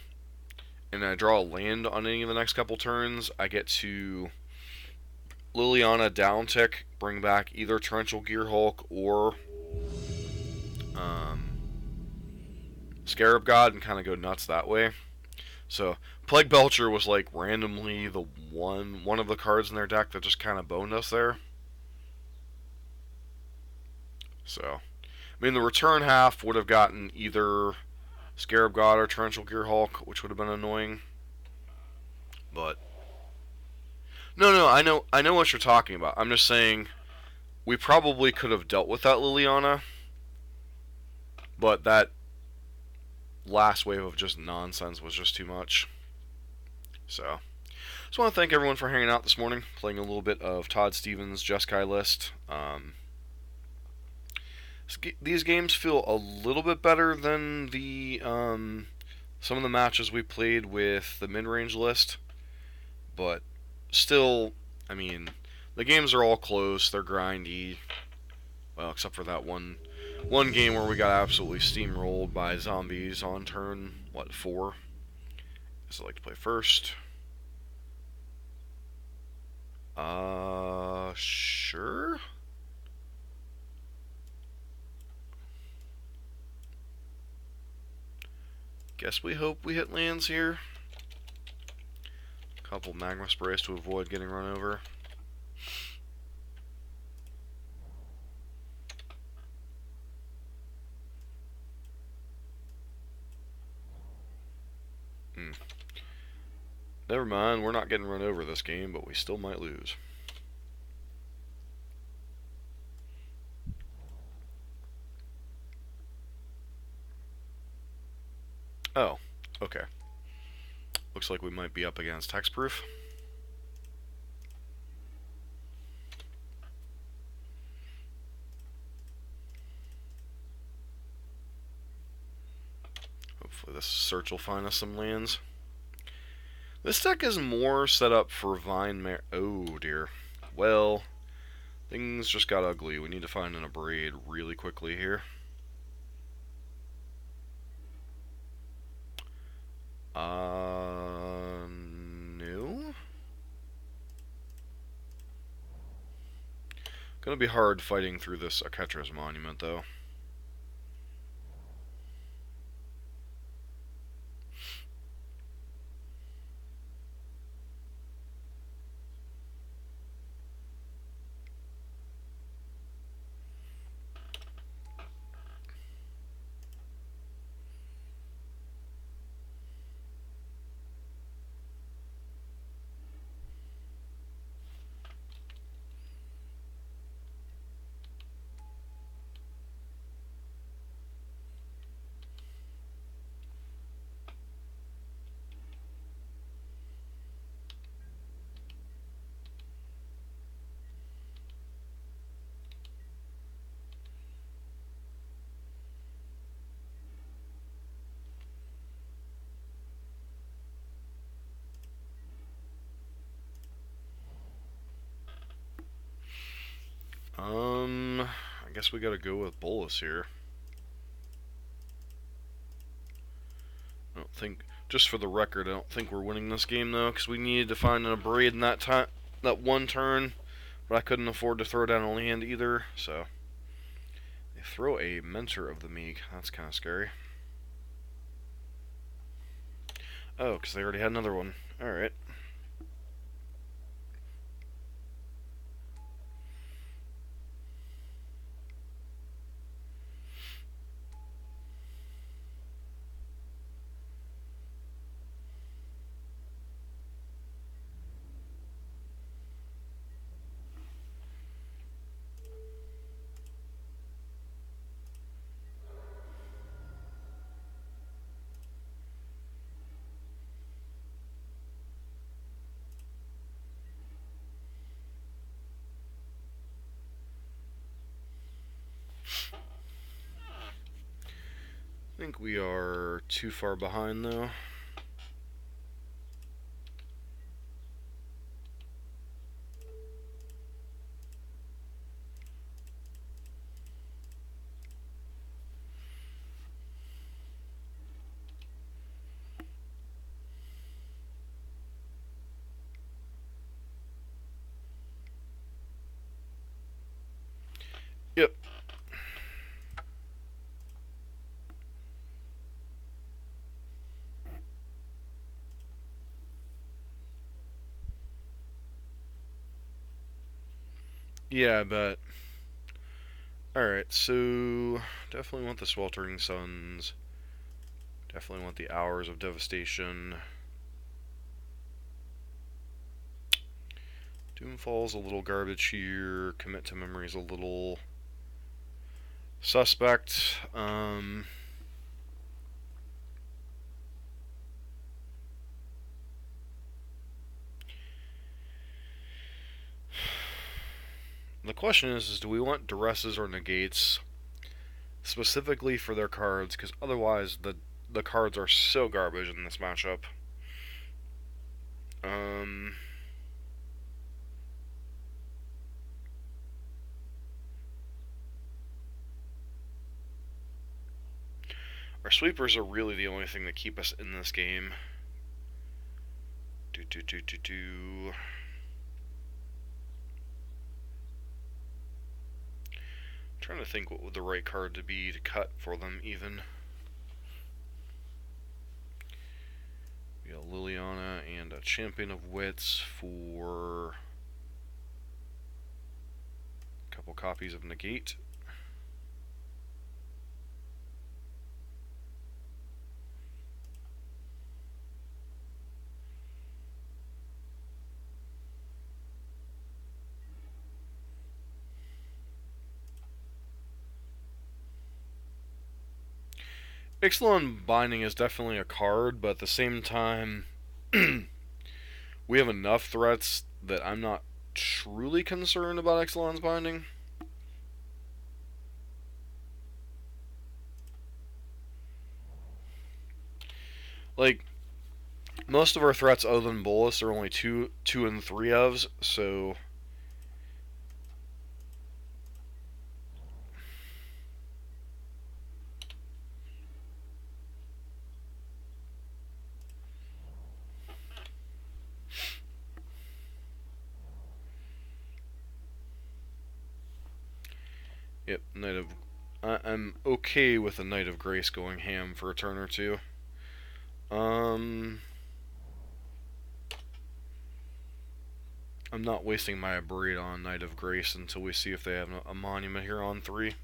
I draw a land on any of the next couple turns, I get to Liliana downtick, bring back either Torrential Gearhulk or Scarab God, and kind of go nuts that way. So Plague Belcher was like randomly the one of the cards in their deck that just kind of boned us there. So, I mean, the return half would have gotten either Scarab God or Torrential Gearhulk, which would have been annoying. But no, I know what you're talking about. I'm just saying we probably could have dealt with that Liliana, but that last wave of just nonsense was just too much. So, just want to thank everyone for hanging out this morning, playing a little bit of Todd Stevens' Jeskai list. These games feel a little bit better than the some of the matches we played with the mid-range list, but still, I mean, the games are all close. They're grindy. Well, except for that one game where we got absolutely steamrolled by zombies on turn, 4? Guess I like to play first. Sure. Guess we hope we hit lands here. Couple Magma Sprays to avoid getting run over. Never mind, we're not getting run over this game, but we still might lose. Oh, okay. Looks like we might be up against Hexproof. Hopefully this search will find us some lands. This deck is more set up for Vine Mare. Oh dear. Well, Things just got ugly. We need to find an Abrade really quickly here. No. Gonna be hard fighting through this Aketra's Monument, though. I guess we gotta go with Bolus here. I don't think, just for the record, I don't think we're winning this game though, because we needed to find an Abrade in that one turn, but I couldn't afford to throw down only hand either, so. They throw a Mentor of the Meek, that's kind of scary. Oh, because they already had another one. Alright. I think we are too far behind though. Yep. Yeah, I bet. Alright, so definitely want the Sweltering Suns. Definitely want the Hours of Devastation. Doomfall's a little garbage here. Commit to Memory's a little suspect. The question is do we want duresses or negates specifically for their cards? Because otherwise, the cards are so garbage in this matchup. Our sweepers are really the only thing that keep us in this game. Trying to think what would the right card to be to cut for them even. We got Liliana and a Champion of Wits for a couple copies of Negate. Ixalan Binding is definitely a card, but at the same time, we have enough threats that I'm not truly concerned about Ixalan's Binding. Like, most of our threats other than Bolus are only 2 and 3 ofs, so Yep, Knight of... I'm okay with a Knight of Grace going ham for a turn or two. I'm not wasting my Abrade on Knight of Grace until we see if they have a monument here on 3.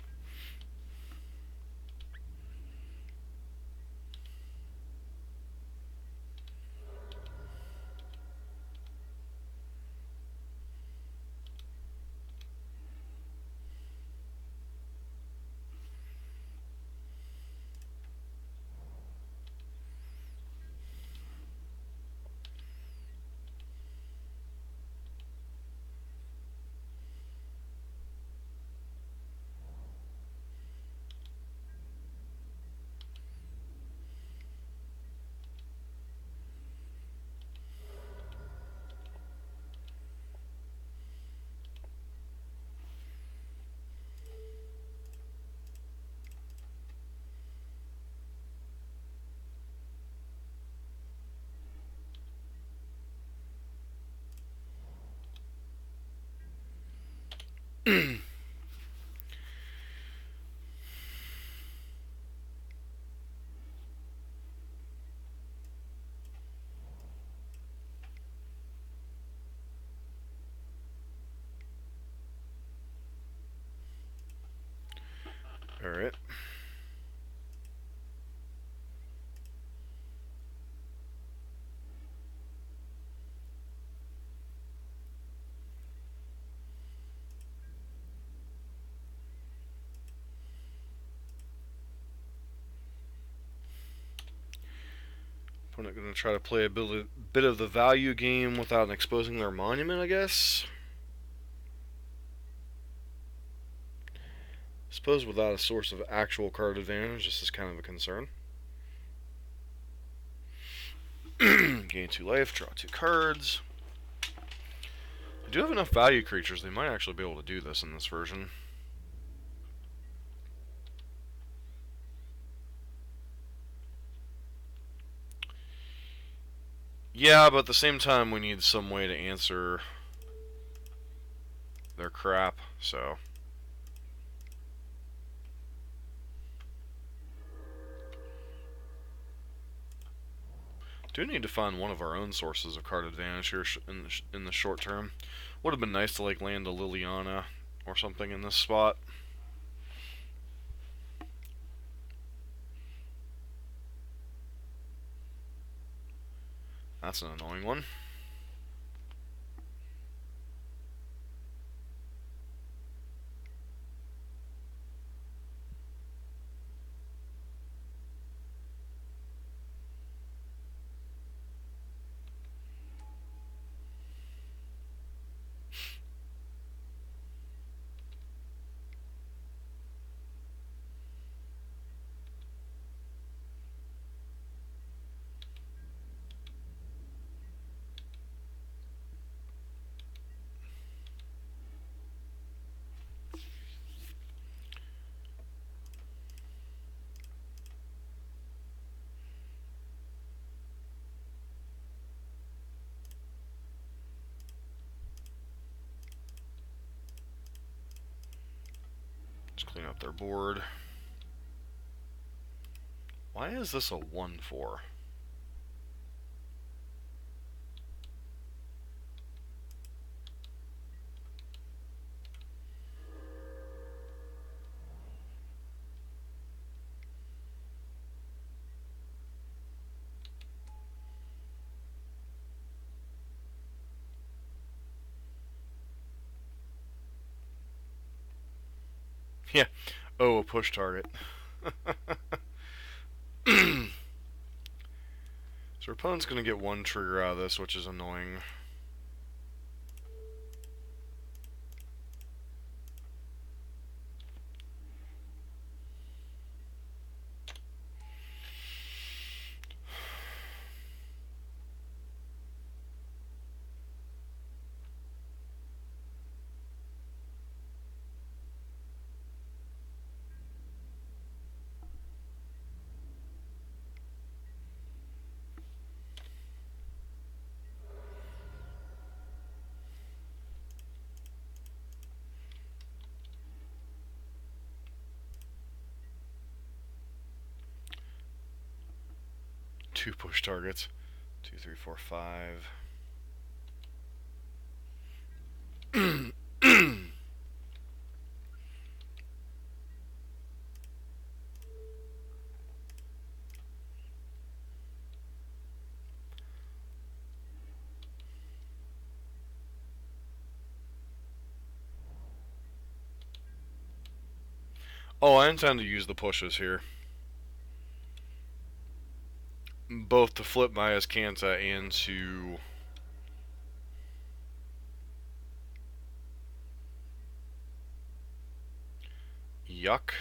Alright. Opponent going to try to play a bit of the value game without exposing their monument, I guess. I suppose without a source of actual card advantage, this is kind of a concern. Gain 2 life, draw 2 cards. I do have enough value creatures, they might actually be able to do this in this version. Yeah, but at the same time, we need some way to answer their crap, so... do need to find one of our own sources of card advantage here in the short term. Would have been nice to like land a Liliana or something in this spot. That's an annoying one. Let's clean up their board. Why is this a 1/4? Yeah. Oh, a push target. So our opponent's going to get one trigger out of this, which is annoying. 2 push targets. 2, 3, 4, 5. Oh, I intend to use the pushes here. Both to flip my Azcanta and to... Yuck.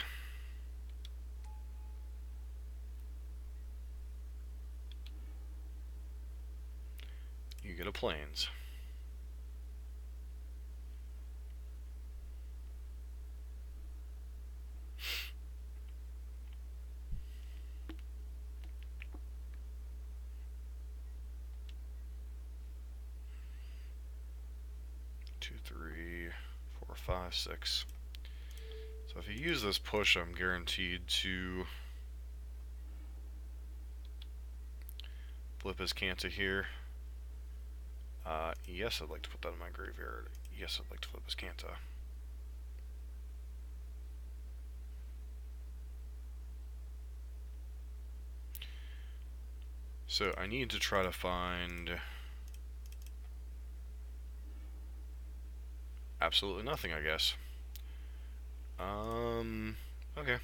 You get a plains. Two, 3, 4, 5, 6. So if you use this push, I'm guaranteed to flip his Canta here. Yes, I'd like to put that in my graveyard. Yes, I'd like to flip his Canta. So I need to try to find absolutely nothing, I guess. Okay.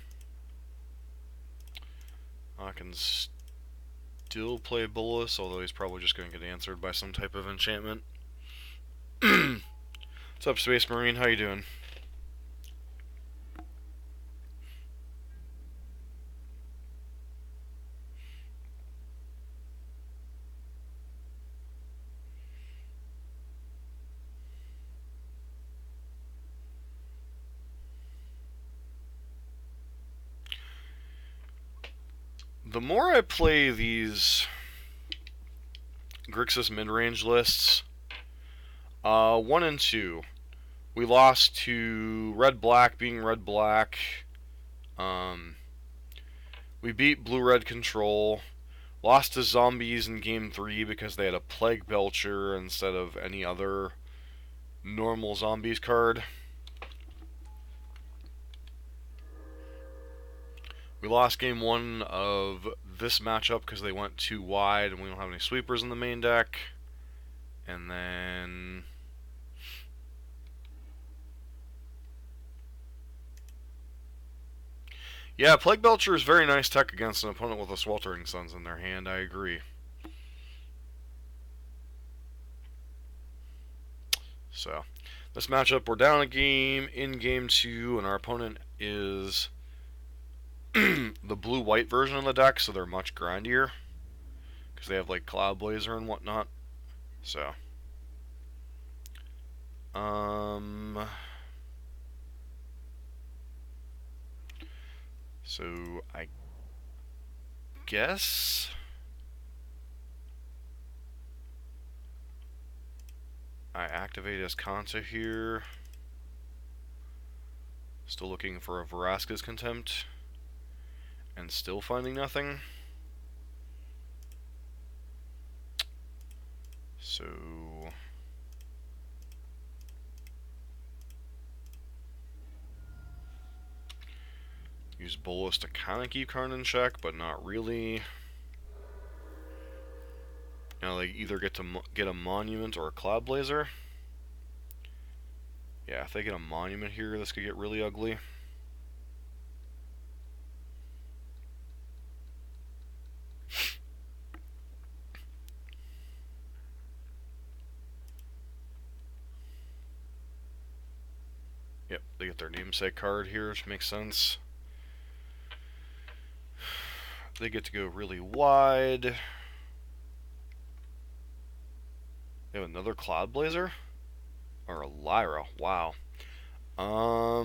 I can still play Bolus, although he's probably just going to get answered by some type of enchantment. What's up, Space Marine? How you doing? The more I play these Grixis mid-range lists, 1 and 2, we lost to red-black being red-black. We beat blue-red control. Lost to zombies in game 3 because they had a Plague Belcher instead of any other normal zombies card. We lost game 1 of this matchup because they went too wide and we don't have any sweepers in the main deck. And then... yeah, Plague Belcher is very nice tech against an opponent with a Sweltering Suns in their hand, I agree. So, this matchup, we're down a game in game 2, and our opponent is the blue-white version of the deck, so they're much grindier. Because they have, like, Cloud Blazer and whatnot. So. So, I guess... I activate Azcanta here. Still looking for a Vraska's Contempt. And still finding nothing. So... use Bolus to kind of keep Karn in check, but not really. Now they either get a Monument or a Cloud Blazer. Yeah, if they get a Monument here, this could get really ugly. Yep, they get their namesake card here, which makes sense. They get to go really wide. They have another Cloud Blazer? Or a Lyra, wow. I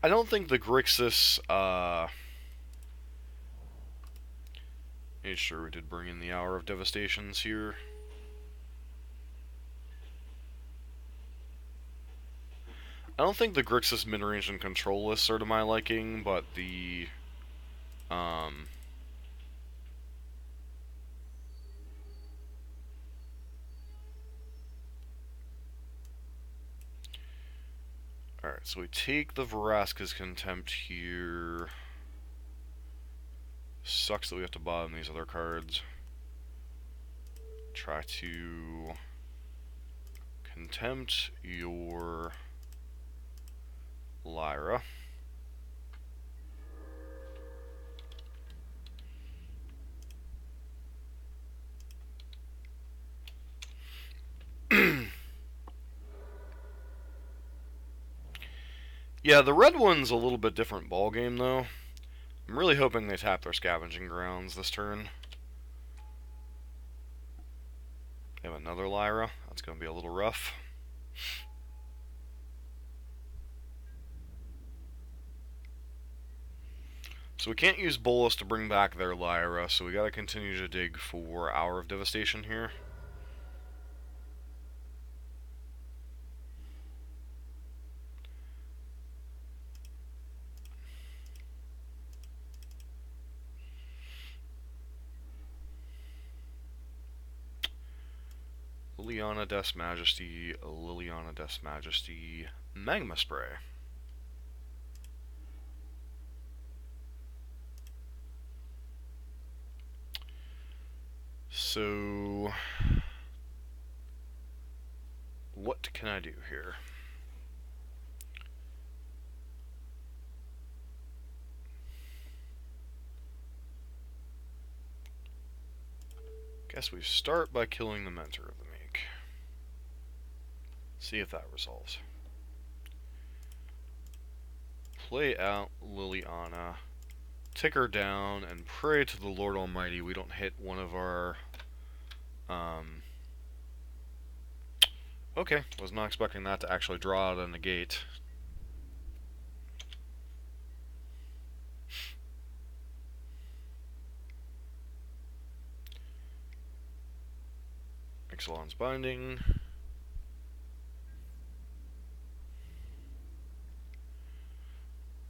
don't think the Grixis, hey, sure, we did bring in the Hour of Devastations here. I don't think the Grixis mid-range and control lists are to my liking, but the Alright, so we take the Vraska's Contempt here. Sucks that we have to bottom these other cards. Try to Contempt your Lyra. Yeah, the red one's a little bit different ballgame, though. I'm really hoping they tap their Scavenging Grounds this turn. They have another Lyra. That's going to be a little rough. So we can't use Bolas to bring back their Lyra, so we gotta continue to dig for Hour of Devastation here. Liliana Death's Majesty, Liliana Death's Majesty, Magma Spray. So, what can I do here? Guess we start by killing the Mentor of the Meek. See if that resolves. Play out Liliana, tick her down, and pray to the Lord Almighty we don't hit one of our... Okay, was not expecting that to actually draw out a negate. Ixalan's Binding.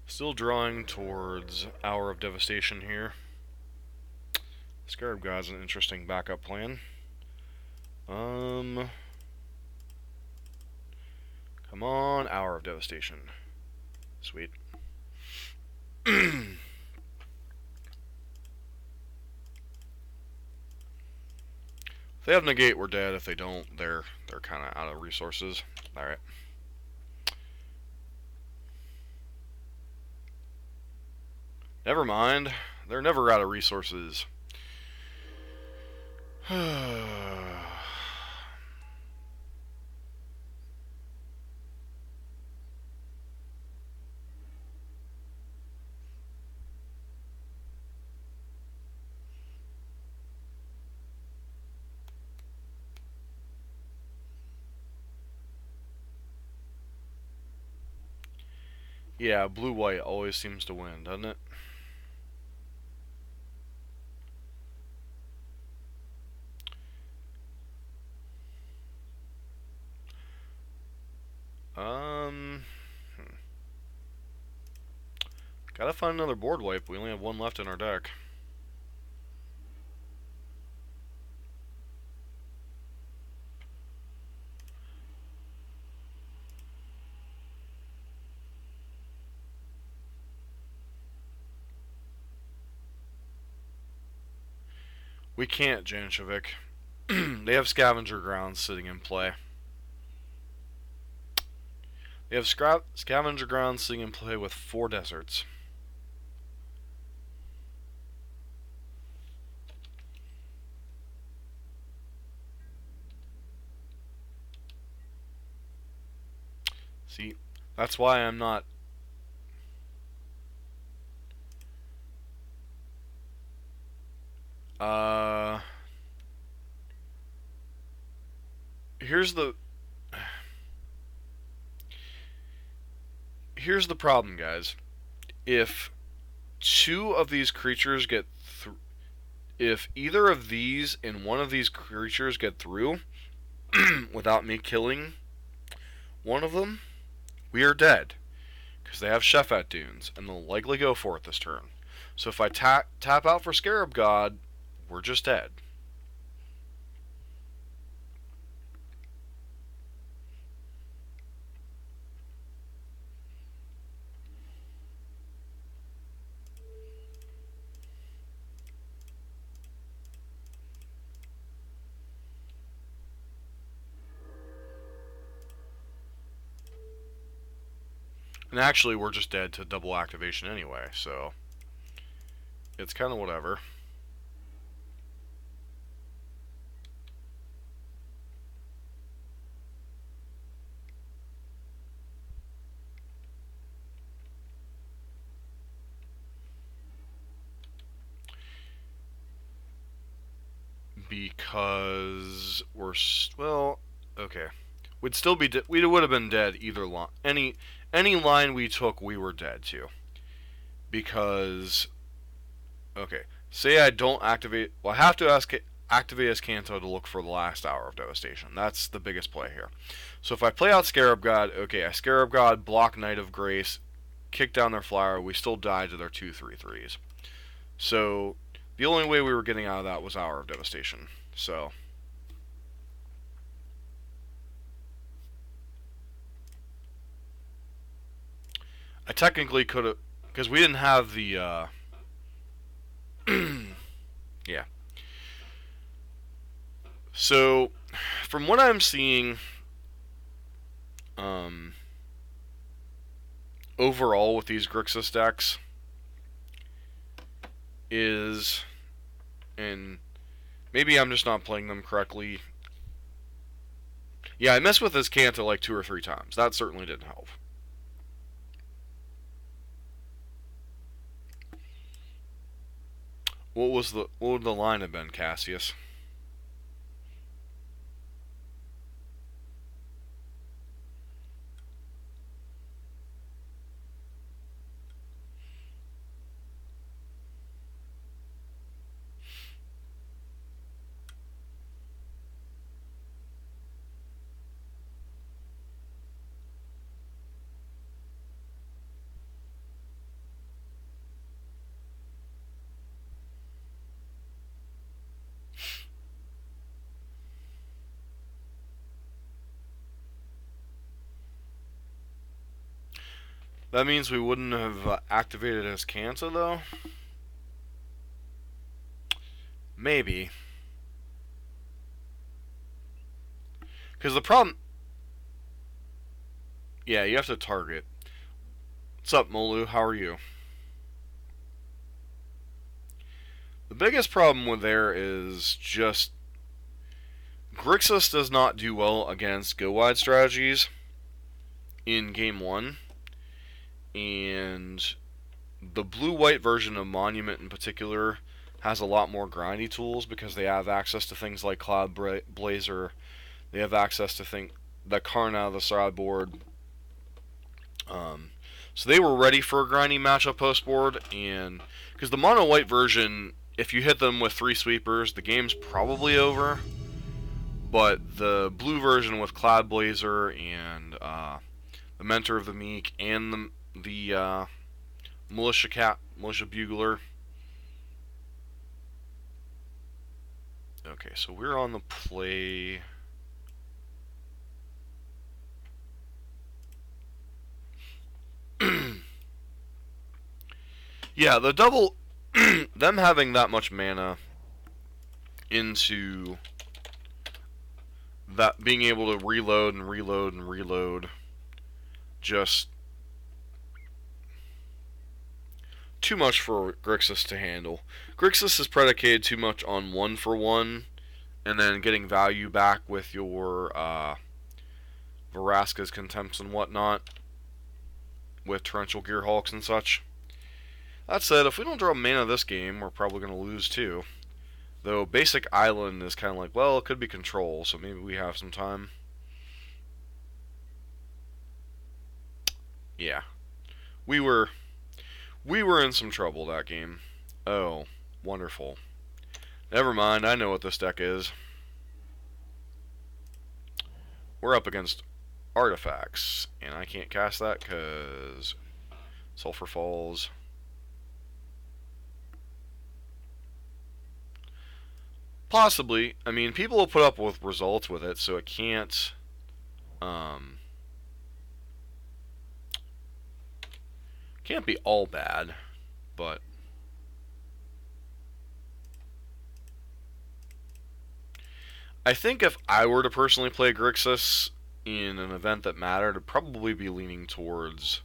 Still drawing towards Hour of Devastation here. Scarab God's an interesting backup plan. Come on, Hour of Devastation. Sweet. If they have negate, we're dead. If they don't, they're kind of out of resources. All right. Never mind. They're never out of resources. Yeah, blue-white always seems to win, doesn't it? Gotta find another board wipe. We only have one left in our deck. We can't, Janshovic. They have Scavenger Grounds sitting in play. They have Scavenger Grounds sitting in play with 4 deserts. See, that's why I'm not... Here's the problem, guys. If 2 of these creatures get if either of these and one of these creatures get through without me killing one of them, we are dead. Because they have Shefet Dunes, and they'll likely go for it this turn. So if I tap out for Scarab God, we're just dead. And actually, we're just dead to double activation anyway, so it's kind of whatever. Because we're well, okay. We'd still be we would have been dead either line. Any line we took, we were dead to. Because okay, say I don't activate. Well, I have to activate as Kanto to look for the last hour of devastation. That's the biggest play here. So if I play out Scarab God, okay, I Scarab God, block Knight of Grace, kick down their flower. We still die to their 2/3/3s. So the only way we were getting out of that was Hour of Devastation. So I technically could have, because we didn't have the yeah. So from what I'm seeing, overall with these Grixis decks is, and maybe I'm just not playing them correctly. Yeah, I messed with this Kanto like 2 or 3 times. That certainly didn't help. What would the line have been, Cassius? That means we wouldn't have activated as Kanto, though? Maybe. Because the problem... Yeah, you have to target. What's up, Molu? How are you? The biggest problem with there is just... Grixis does not do well against go-wide strategies in Game 1. And the blue-white version of Monument in particular has a lot more grindy tools because they have access to things like Cloud Blazer. They have access to the Karn out of the sideboard. So they were ready for a grindy matchup post-board, and because the mono-white version, if you hit them with 3 sweepers, the game's probably over. But the blue version with Cloud Blazer and the Mentor of the Meek and the Militia Bugler. Okay, so we're on the play. Yeah, the double, them having that much mana into that, being able to reload and reload and reload, just too much for Grixis to handle. Grixis is predicated too much on 1-for-1, and then getting value back with your Vraska's Contempts and whatnot, with Torrential Gearhulks and such. That said, if we don't draw mana this game, we're probably going to lose too. Though Basic Island is kind of like, well, it could be Control, so maybe we have some time. Yeah. We were in some trouble that game. Oh, wonderful. Never mind, I know what this deck is. We're up against artifacts, and I can't cast that because Sulfur Falls. Possibly. I mean, people will put up with results with it, so it can't be all bad, but I think if I were to personally play Grixis in an event that mattered, I'd probably be leaning towards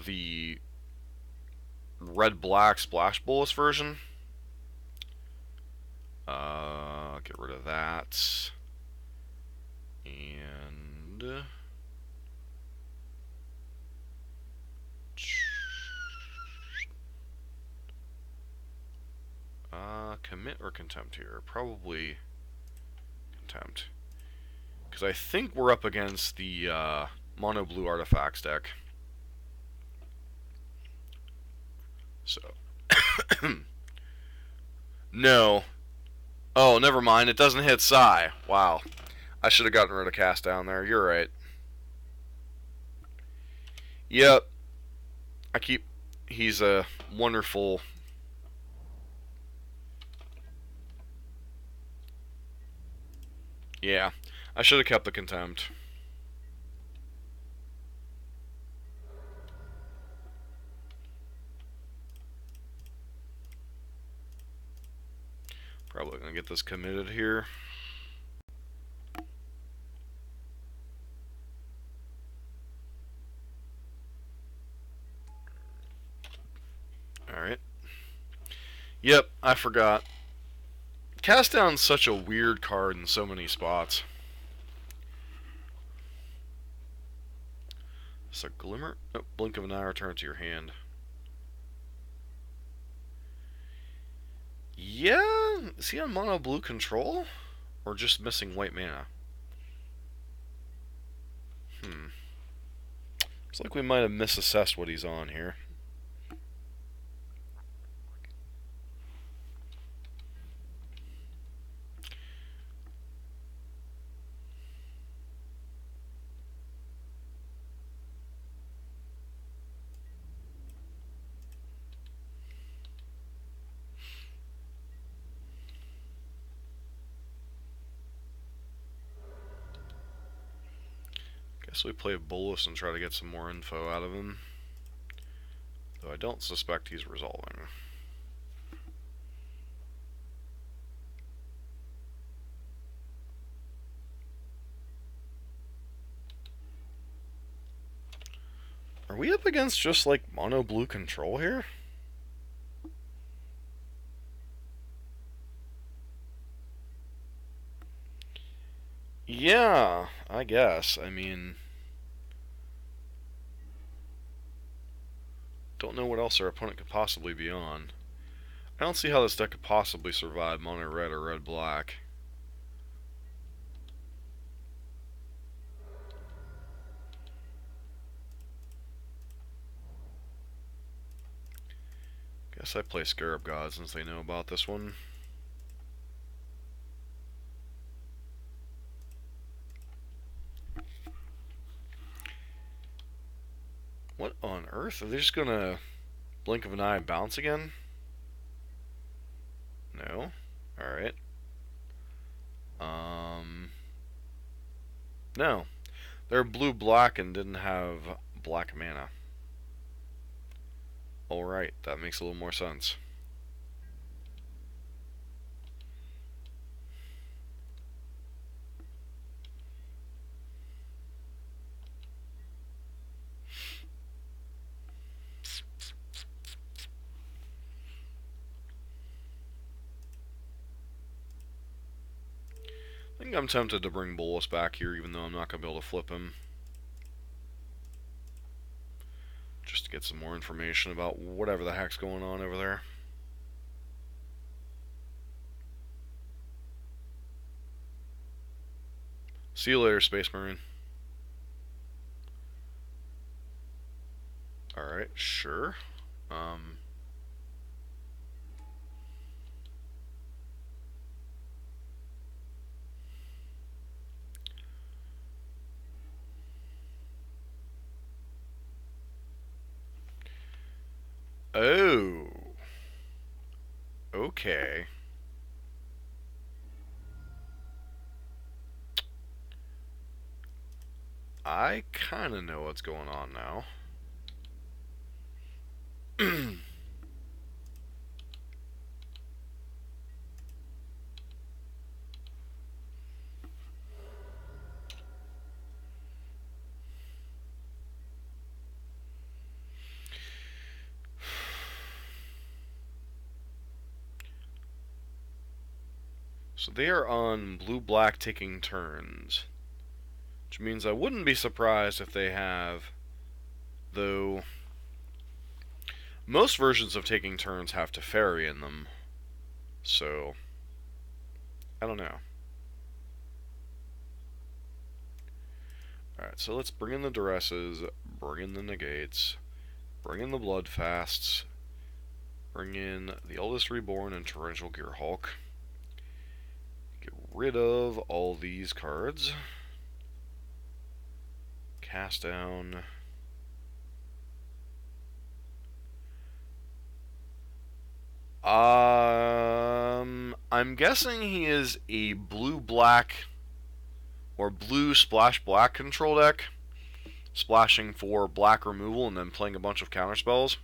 the red-black Splash Bolus version. Get rid of that. And commit or contempt here? Probably contempt. Because I think we're up against the mono blue artifacts deck. So. No. Oh, never mind. It doesn't hit Psy. Wow. I should have gotten rid of cast down there. You're right. Yep. He's a wonderful. Yeah. I should have kept the contempt. Probably gonna get this committed here. Alright. Yep, I forgot. Cast Down's such a weird card in so many spots. It's a glimmer. Oh, blink of an eye, return it to your hand. Yeah, is he on mono blue control? Or just missing white mana? Looks like we might have misassessed what he's on here. Guess we play Bolus and try to get some more info out of him. Though I don't suspect he's resolving. Are we up against just like mono blue control here? Yeah, I guess. I mean, don't know what else our opponent could possibly be on. I don't see how this deck could possibly survive mono red or red black. Guess I play Scarab God since they know about this one. What on earth? Are they just gonna blink of an eye and bounce again? No. Alright. No. They're blue-black and didn't have black mana. Alright, that makes a little more sense. I think I'm tempted to bring Bolus back here, even though I'm not going to be able to flip him. Just to get some more information about whatever the heck's going on over there. See you later, Space Marine. Alright, sure. Oh. Okay. I kind of know what's going on now. So they are on blue-black taking turns. Which means I wouldn't be surprised if they have, though most versions of taking turns have Teferi in them. So, I don't know. Alright, so let's bring in the Duresses, bring in the Negates, bring in the Bloodfasts, bring in the Eldest Reborn and Torrential Gearhulk. Get rid of all these cards. Cast down. I'm guessing he is a blue-black or blue splash black control deck, splashing for black removal and then playing a bunch of counterspells.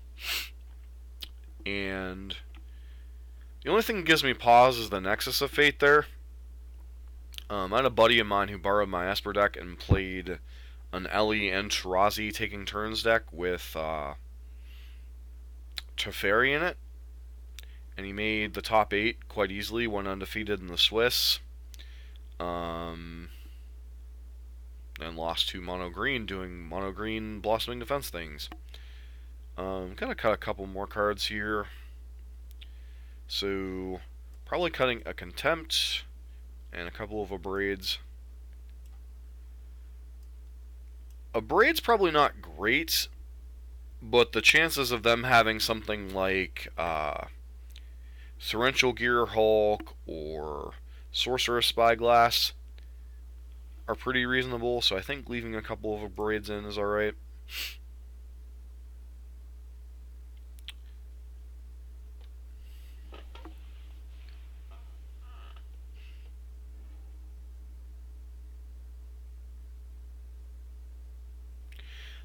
And the only thing that gives me pause is the Nexus of Fate there. I had a buddy of mine who borrowed my Esper deck and played an Ellie and Tarazi taking turns deck with Teferi in it. And he made the top 8 quite easily, went undefeated in the Swiss. Then lost to Mono Green doing Mono Green Blossoming Defense things. Gonna cut a couple more cards here. So, probably cutting a Contempt and a couple of Abrades. Abrade's probably not great, but the chances of them having something like Torrential Gearhulk or Sorcerous Spyglass are pretty reasonable, so I think leaving a couple of Abrades in is alright.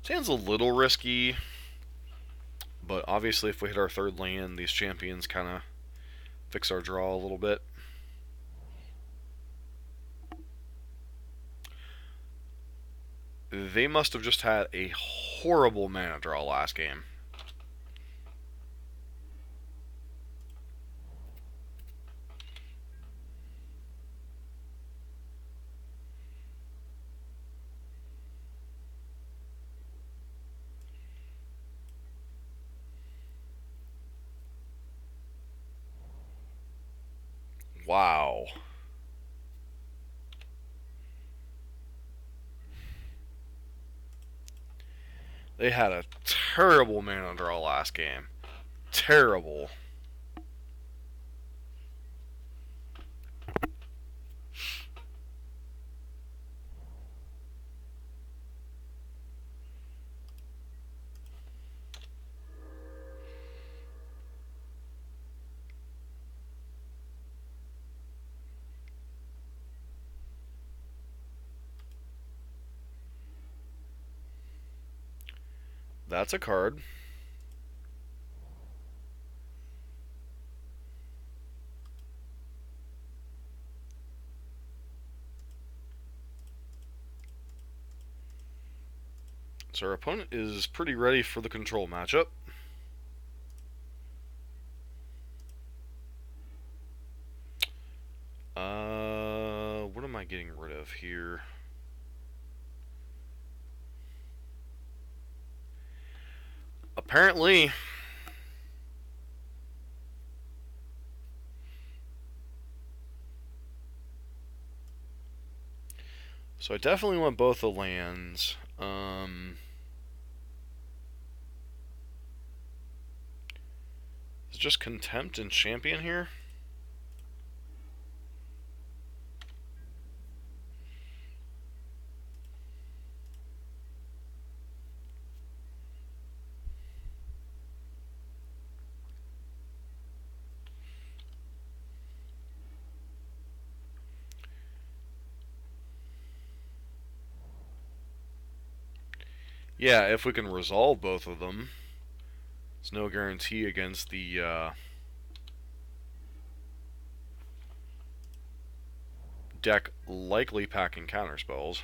Sounds a little risky, but obviously if we hit our third land, these champions kind of fix our draw a little bit. They must have just had a horrible mana draw last game. Wow. They had a terrible mana draw last game. Terrible. That's a card. So our opponent is pretty ready for the control matchup. What am I getting rid of here? Apparently, so I definitely want both the lands. Is it just Contempt and Champion here? Yeah, if we can resolve both of them. It's no guarantee against the deck likely packing counterspells.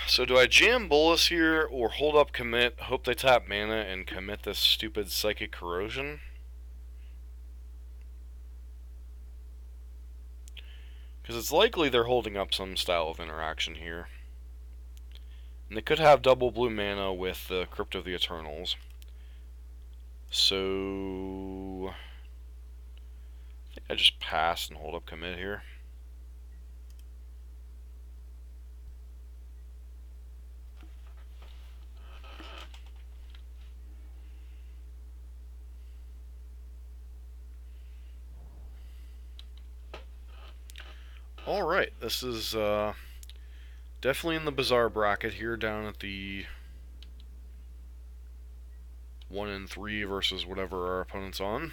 So do I jam Bolus here, or hold up commit, hope they tap mana, and commit this stupid Psychic Corrosion? Because it's likely they're holding up some style of interaction here. And they could have double blue mana with the Crypt of the Eternals. So I think I just pass and hold up commit here. Alright, this is definitely in the bizarre bracket here, down at the 1 and 3 versus whatever our opponent's on.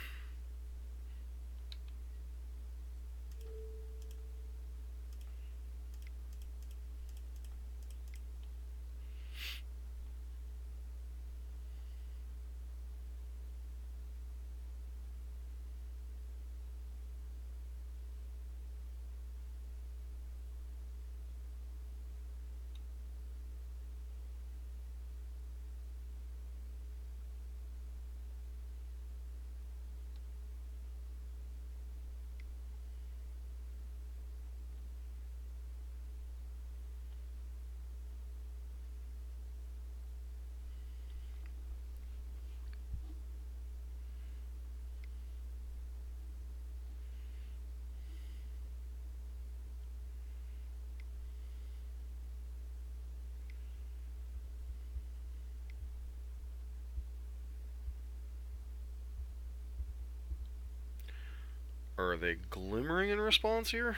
Are they glimmering in response here?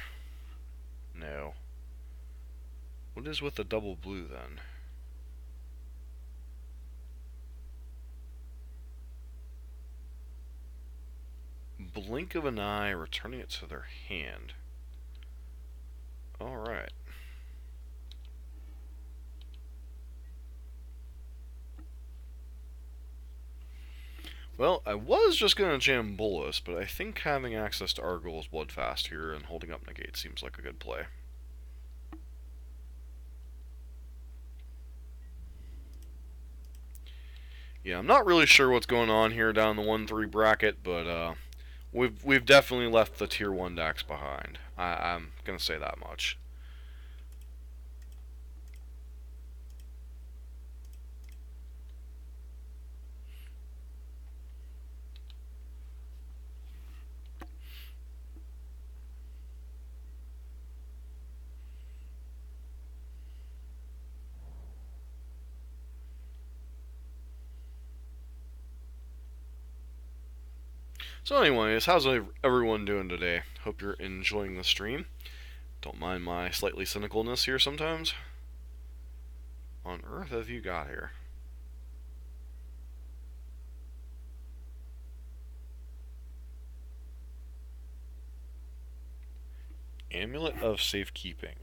No. What is with the double blue then? Blink of an eye, returning it to their hand. Alright. Well, I was just going to jam Bolus, but I think having access to Argyl's Bloodfast here and holding up Negate seems like a good play. Yeah, I'm not really sure what's going on here down the 1-3 bracket, but we've definitely left the tier 1 decks behind. I'm going to say that much. So anyways, how's everyone doing today? Hope you're enjoying the stream. Don't mind my slightly cynicalness here sometimes. On earth have you got here? Amulet of Safekeeping.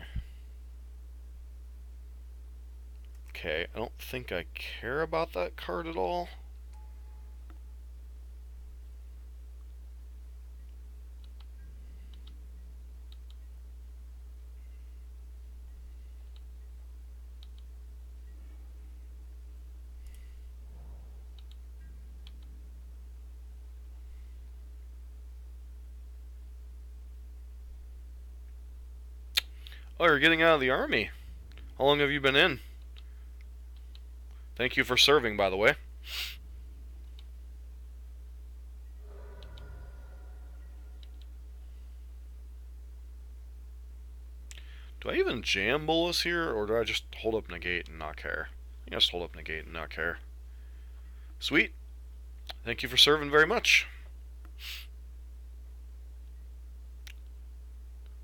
Okay, I don't think I care about that card at all. Oh, you're getting out of the army. How long have you been in? Thank you for serving, by the way. Do I even jam Bolus here, or do I just hold up Negate and not care? I just hold up Negate and not care. Sweet. Thank you for serving very much.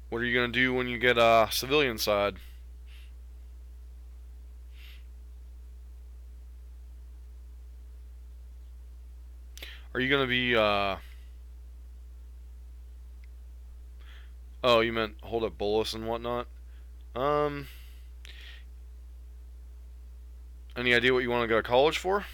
What are you going to do when you get civilian side? Are you gonna be, oh, you meant hold up Bolus and whatnot? Um, any idea what you want to go to college for?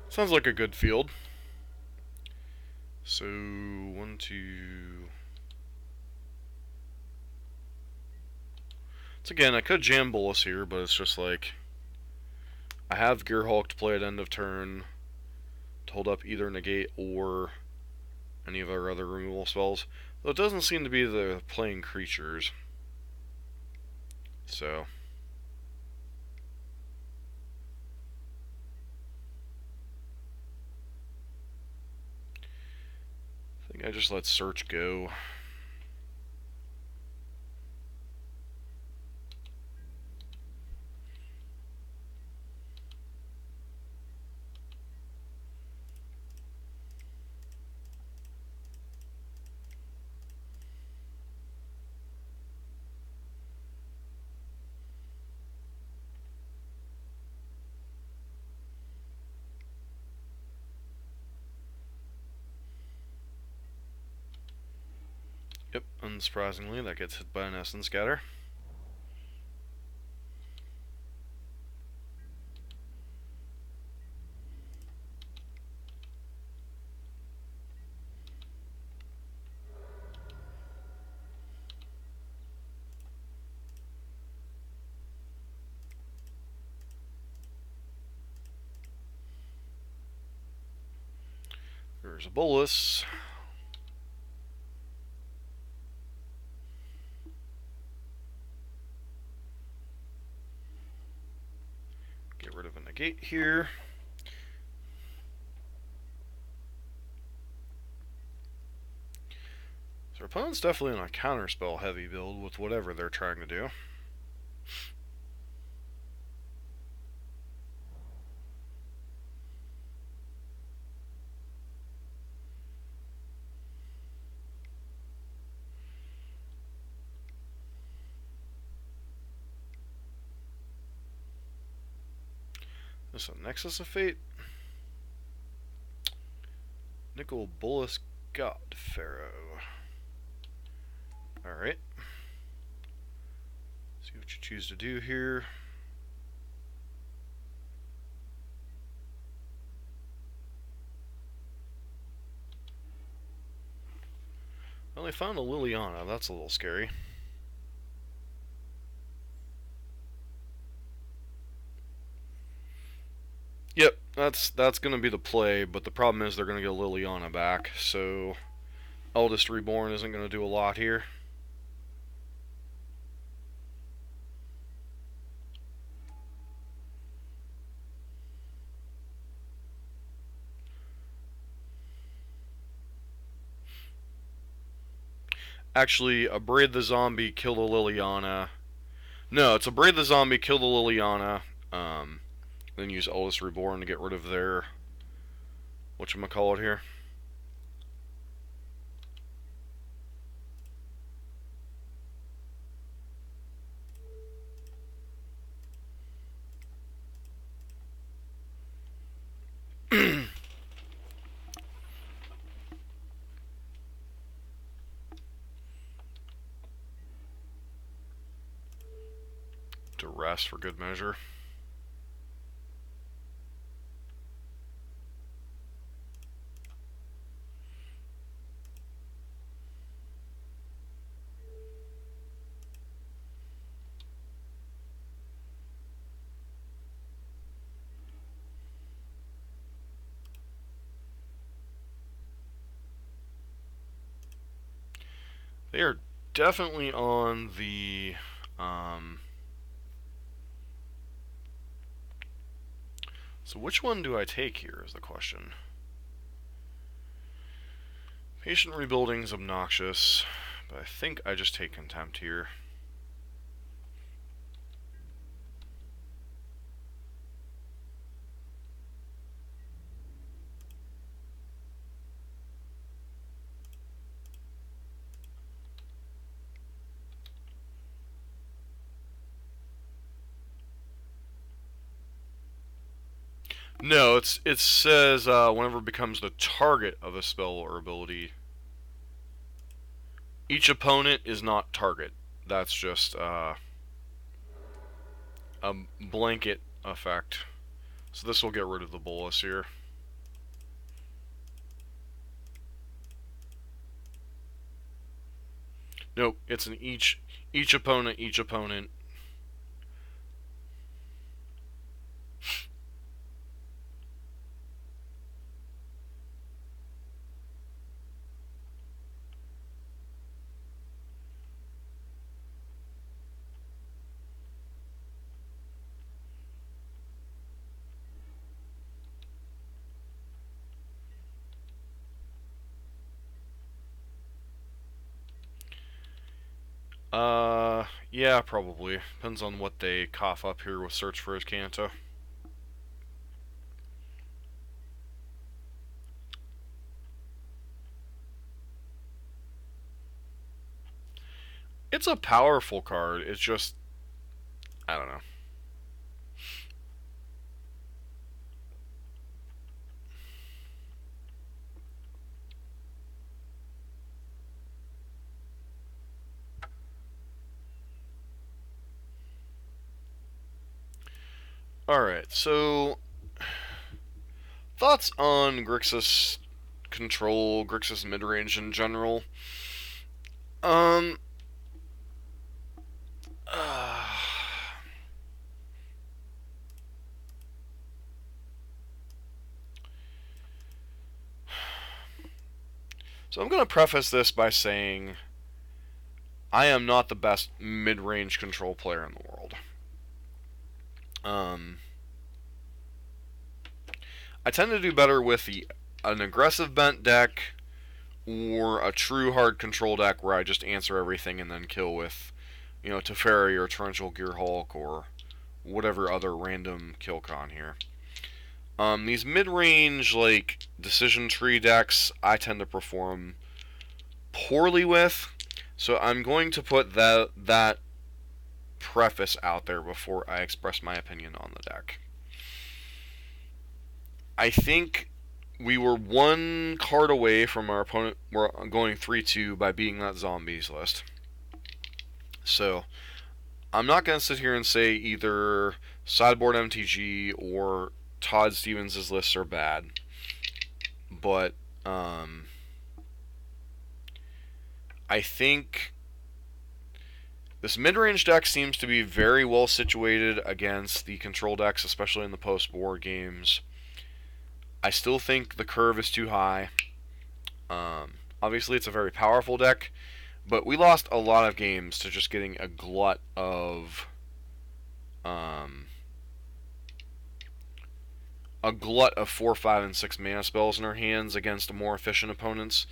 Sounds like a good field. So, 1, 2. So again, I could jam Bolus here, but it's just like I have Gearhulk to play at end of turn to hold up either negate or any of our other removal spells. Though it doesn't seem to be the playing creatures. So I think I just let Search go. Yep, unsurprisingly, that gets hit by an Essence Scatter. There's a Bolus. Get rid of a negate here. So our opponent's definitely in a counterspell heavy build with whatever they're trying to do. This is a Nexus of Fate. Nicol Bolas God Pharaoh. Alright. See what you choose to do here. Well, they found a Liliana. That's a little scary. Yep, that's going to be the play, but the problem is they're going to get Liliana back, so Eldest Reborn isn't going to do a lot here. Actually, Abrade the Zombie, kill the Liliana. No, it's Abrade the Zombie, kill the Liliana, then use Eldest Reborn to get rid of their whatchamacallit here. To rest for good measure. They are definitely on the so which one do I take here is the question. Patient Rebuilding is obnoxious, but I think I just take Contempt here. No, it says whenever it becomes the target of a spell or ability, each opponent is not target. That's just a blanket effect. So this will get rid of the bolus here. Nope, it's an each opponent, each opponent. Yeah, probably. Depends on what they cough up here with Search for Azcanta. It's a powerful card. It's just, I don't know. Alright, so thoughts on Grixis control, Grixis midrange in general. Um uh, so I'm going to preface this by saying I am not the best mid-range control player in the world. I tend to do better with an aggressive bent deck or a true hard control deck where I just answer everything and then kill with, Teferi or Torrential Gearhulk or whatever other random kill con here. These mid-range, decision tree decks, I tend to perform poorly with, so I'm going to put that preface out there before I express my opinion on the deck. I think we were one card away from our opponent going 3-2 by beating that zombies list. So, I'm not going to sit here and say either Sideboard MTG or Todd Stevens' lists are bad. But, I think this mid-range deck seems to be very well situated against the control decks, especially in the post-board games. I still think the curve is too high. Obviously, it's a very powerful deck, but we lost a lot of games to just getting a glut of 4, 5, and 6 mana spells in our hands against more efficient opponents.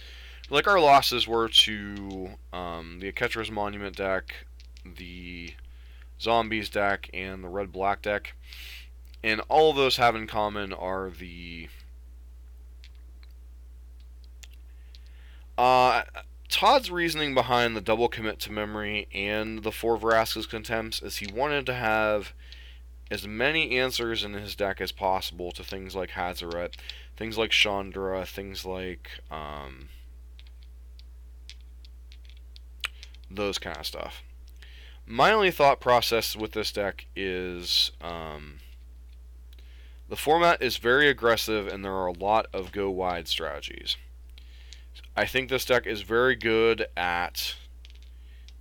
Like our losses were to the Aketra's Monument deck, the Zombies deck, and the Red-Black deck. And all of those have in common are the Todd's reasoning behind the double commit to memory and the 4 Vraska's Contempts is he wanted to have as many answers in his deck as possible to things like Hazoret, things like Chandra, things like those kind of stuff. My only thought process with this deck is the format is very aggressive and there are a lot of go wide strategies. I think this deck is very good at,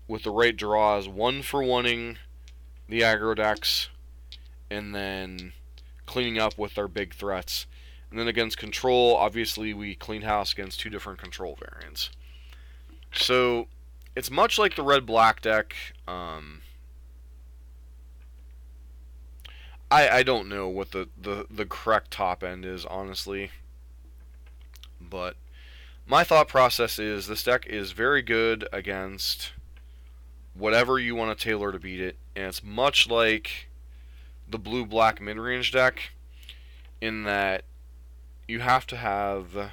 with the right draws, 1-for-1ing the aggro decks and then cleaning up with our big threats. And then against control, obviously we clean house against 2 different control variants. So it's much like the red-black deck. I don't know what the correct top end is, honestly. But my thought process is this deck is very good against whatever you want to tailor to beat it. And it's much like the blue-black mid-range deck in that you have to have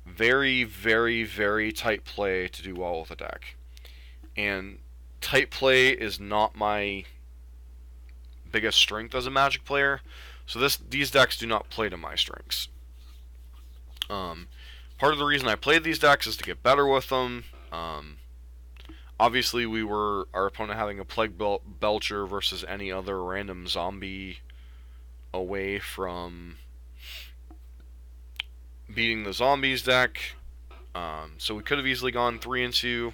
very, very, very tight play to do well with a deck. And tight play is not my biggest strength as a Magic player, so these decks do not play to my strengths. Part of the reason I played these decks is to get better with them. Obviously, our opponent having a Plague Belcher versus any other random zombie away from beating the zombies deck. So we could have easily gone 3-2.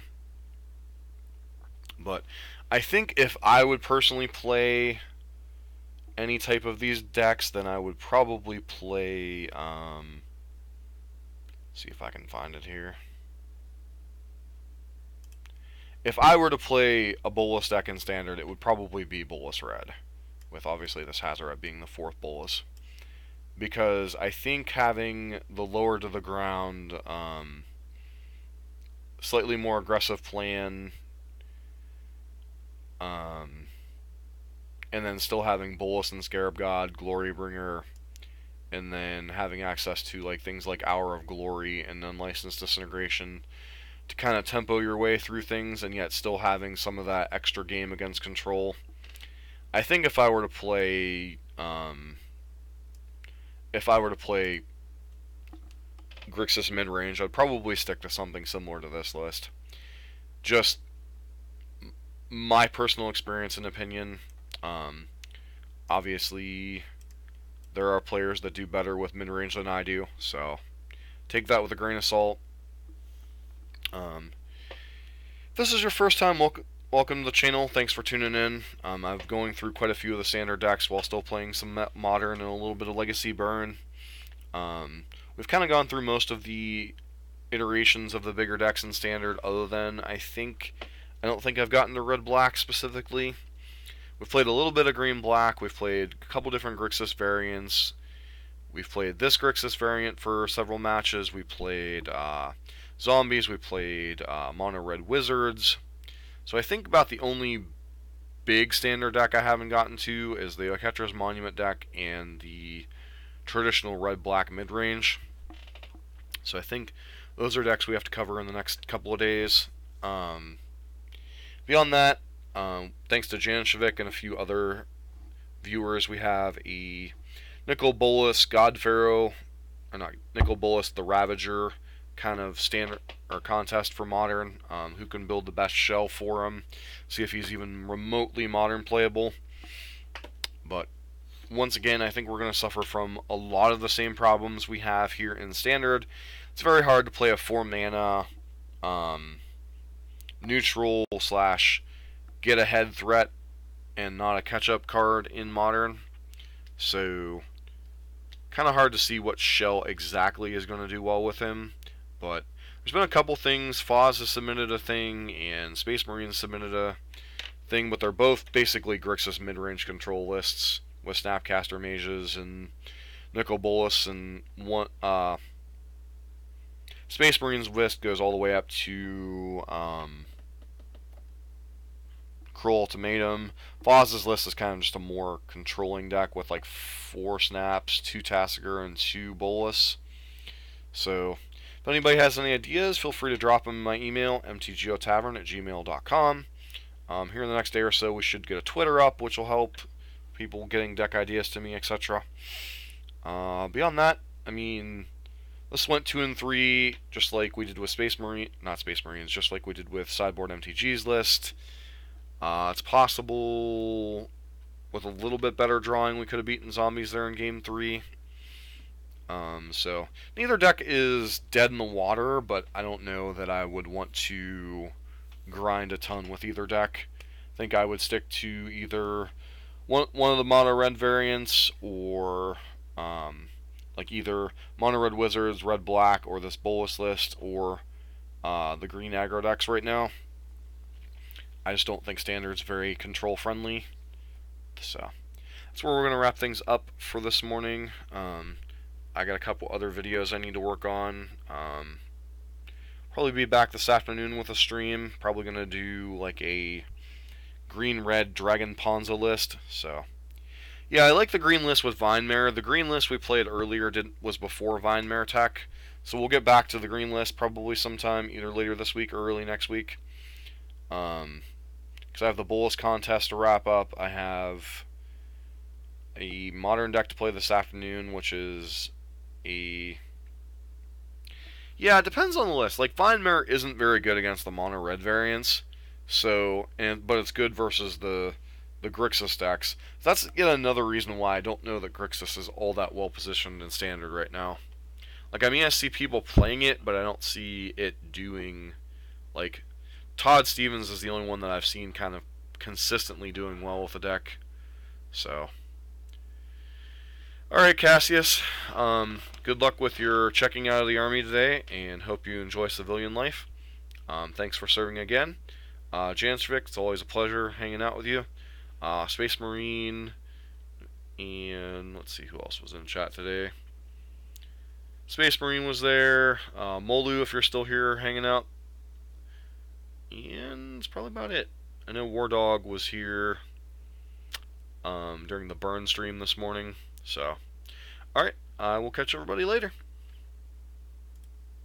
But I think if I would personally play any type of these decks, then I would probably play, see if I can find it here. If I were to play a Bolas deck in Standard, it would probably be Bolas Red, with obviously this Hazoret being the 4th Bolas. Because I think having the lower to the ground, slightly more aggressive plan, and then still having Bolas and Scarab God, Glorybringer, and then having access to like things like Hour of Glory and Unlicensed Disintegration to kind of tempo your way through things, and yet still having some of that extra game against control. I think if I were to play Grixis mid-range, I'd probably stick to something similar to this list. Just my personal experience and opinion. Obviously, there are players that do better with mid-range than I do, so take that with a grain of salt. If this is your first time, welcome to the channel. Thanks for tuning in. I'm going through quite a few of the standard decks while still playing some modern and a little bit of Legacy Burn. We've kind of gone through most of the iterations of the bigger decks in standard, other than I don't think I've gotten to red-black specifically. We've played a little bit of green-black. We've played a couple different Grixis variants. We've played this Grixis variant for several matches. We played zombies. We played mono red wizards. So I think about the only big standard deck I haven't gotten to is the Oketra's Monument deck and the traditional red-black mid-range. So I think those are decks we have to cover in the next couple of days. Beyond that, thanks to Janishavik and a few other viewers, we have a Nicol Bolas God Pharaoh, or not Nicol Bolas the Ravager kind of standard or contest for modern. Who can build the best shell for him? See if he's even remotely modern playable. But once again, I think we're going to suffer from a lot of the same problems we have here in standard. It's very hard to play a 4-mana neutral / get ahead threat and not a catch-up card in modern. So kind of hard to see what shell exactly is going to do well with him. But there's been a couple things. Foz has submitted a thing, and Space Marines submitted a thing, but they're both basically Grixis mid-range control lists with Snapcaster Mages and Nicol Bolas, and one Space Marines list goes all the way up to Cruel Ultimatum. Foz's list is kind of just a more controlling deck with like 4 Snaps, 2 Tasigur, and 2 Bolas. So if anybody has any ideas, feel free to drop them in my email, mtgotavern@gmail.com. Here in the next day or so, we should get a Twitter up, which will help people getting deck ideas to me, etc. Beyond that, I mean, this went 2 and 3, just like we did with not Space Marines, just like we did with Sideboard MTG's list. It's possible with a little bit better drawing we could have beaten zombies there in Game 3. So neither deck is dead in the water, but I don't know that I would want to grind a ton with either deck. I think I would stick to either one of the mono red variants, or like either mono red wizards, red black, or this Bolas list, or the green aggro decks right now. I just don't think Standard's very control friendly. So that's where we're going to wrap things up for this morning. I got a couple other videos I need to work on. Probably be back this afternoon with a stream. Probably going to do like a green-red Dragon Ponza list. So yeah, I like the green list with Vinemare. The green list we played earlier was before Vinemare tech. So we'll get back to the green list probably sometime either later this week or early next week. Because I have the Bolus contest to wrap up. I have a modern deck to play this afternoon, which is a... Yeah, it depends on the list. Like, Vinemare isn't very good against the mono red variants, so but it's good versus the Grixis decks. That's yet another reason why I don't know that Grixis is all that well positioned in Standard right now. Like, I mean, I see people playing it, but I don't see it doing, like, Todd Stevens is the only one that I've seen kind of consistently doing well with the deck. So, alright, Cassius. Good luck with your checking out of the Army today, and hope you enjoy civilian life. Thanks for serving again. Jansvik, it's always a pleasure hanging out with you. Space Marine, and let's see who else was in chat today. Space Marine was there. Molu, if you're still here hanging out. And that's probably about it. I know War Dog was here during the burn stream this morning. So, alright, I will catch everybody later.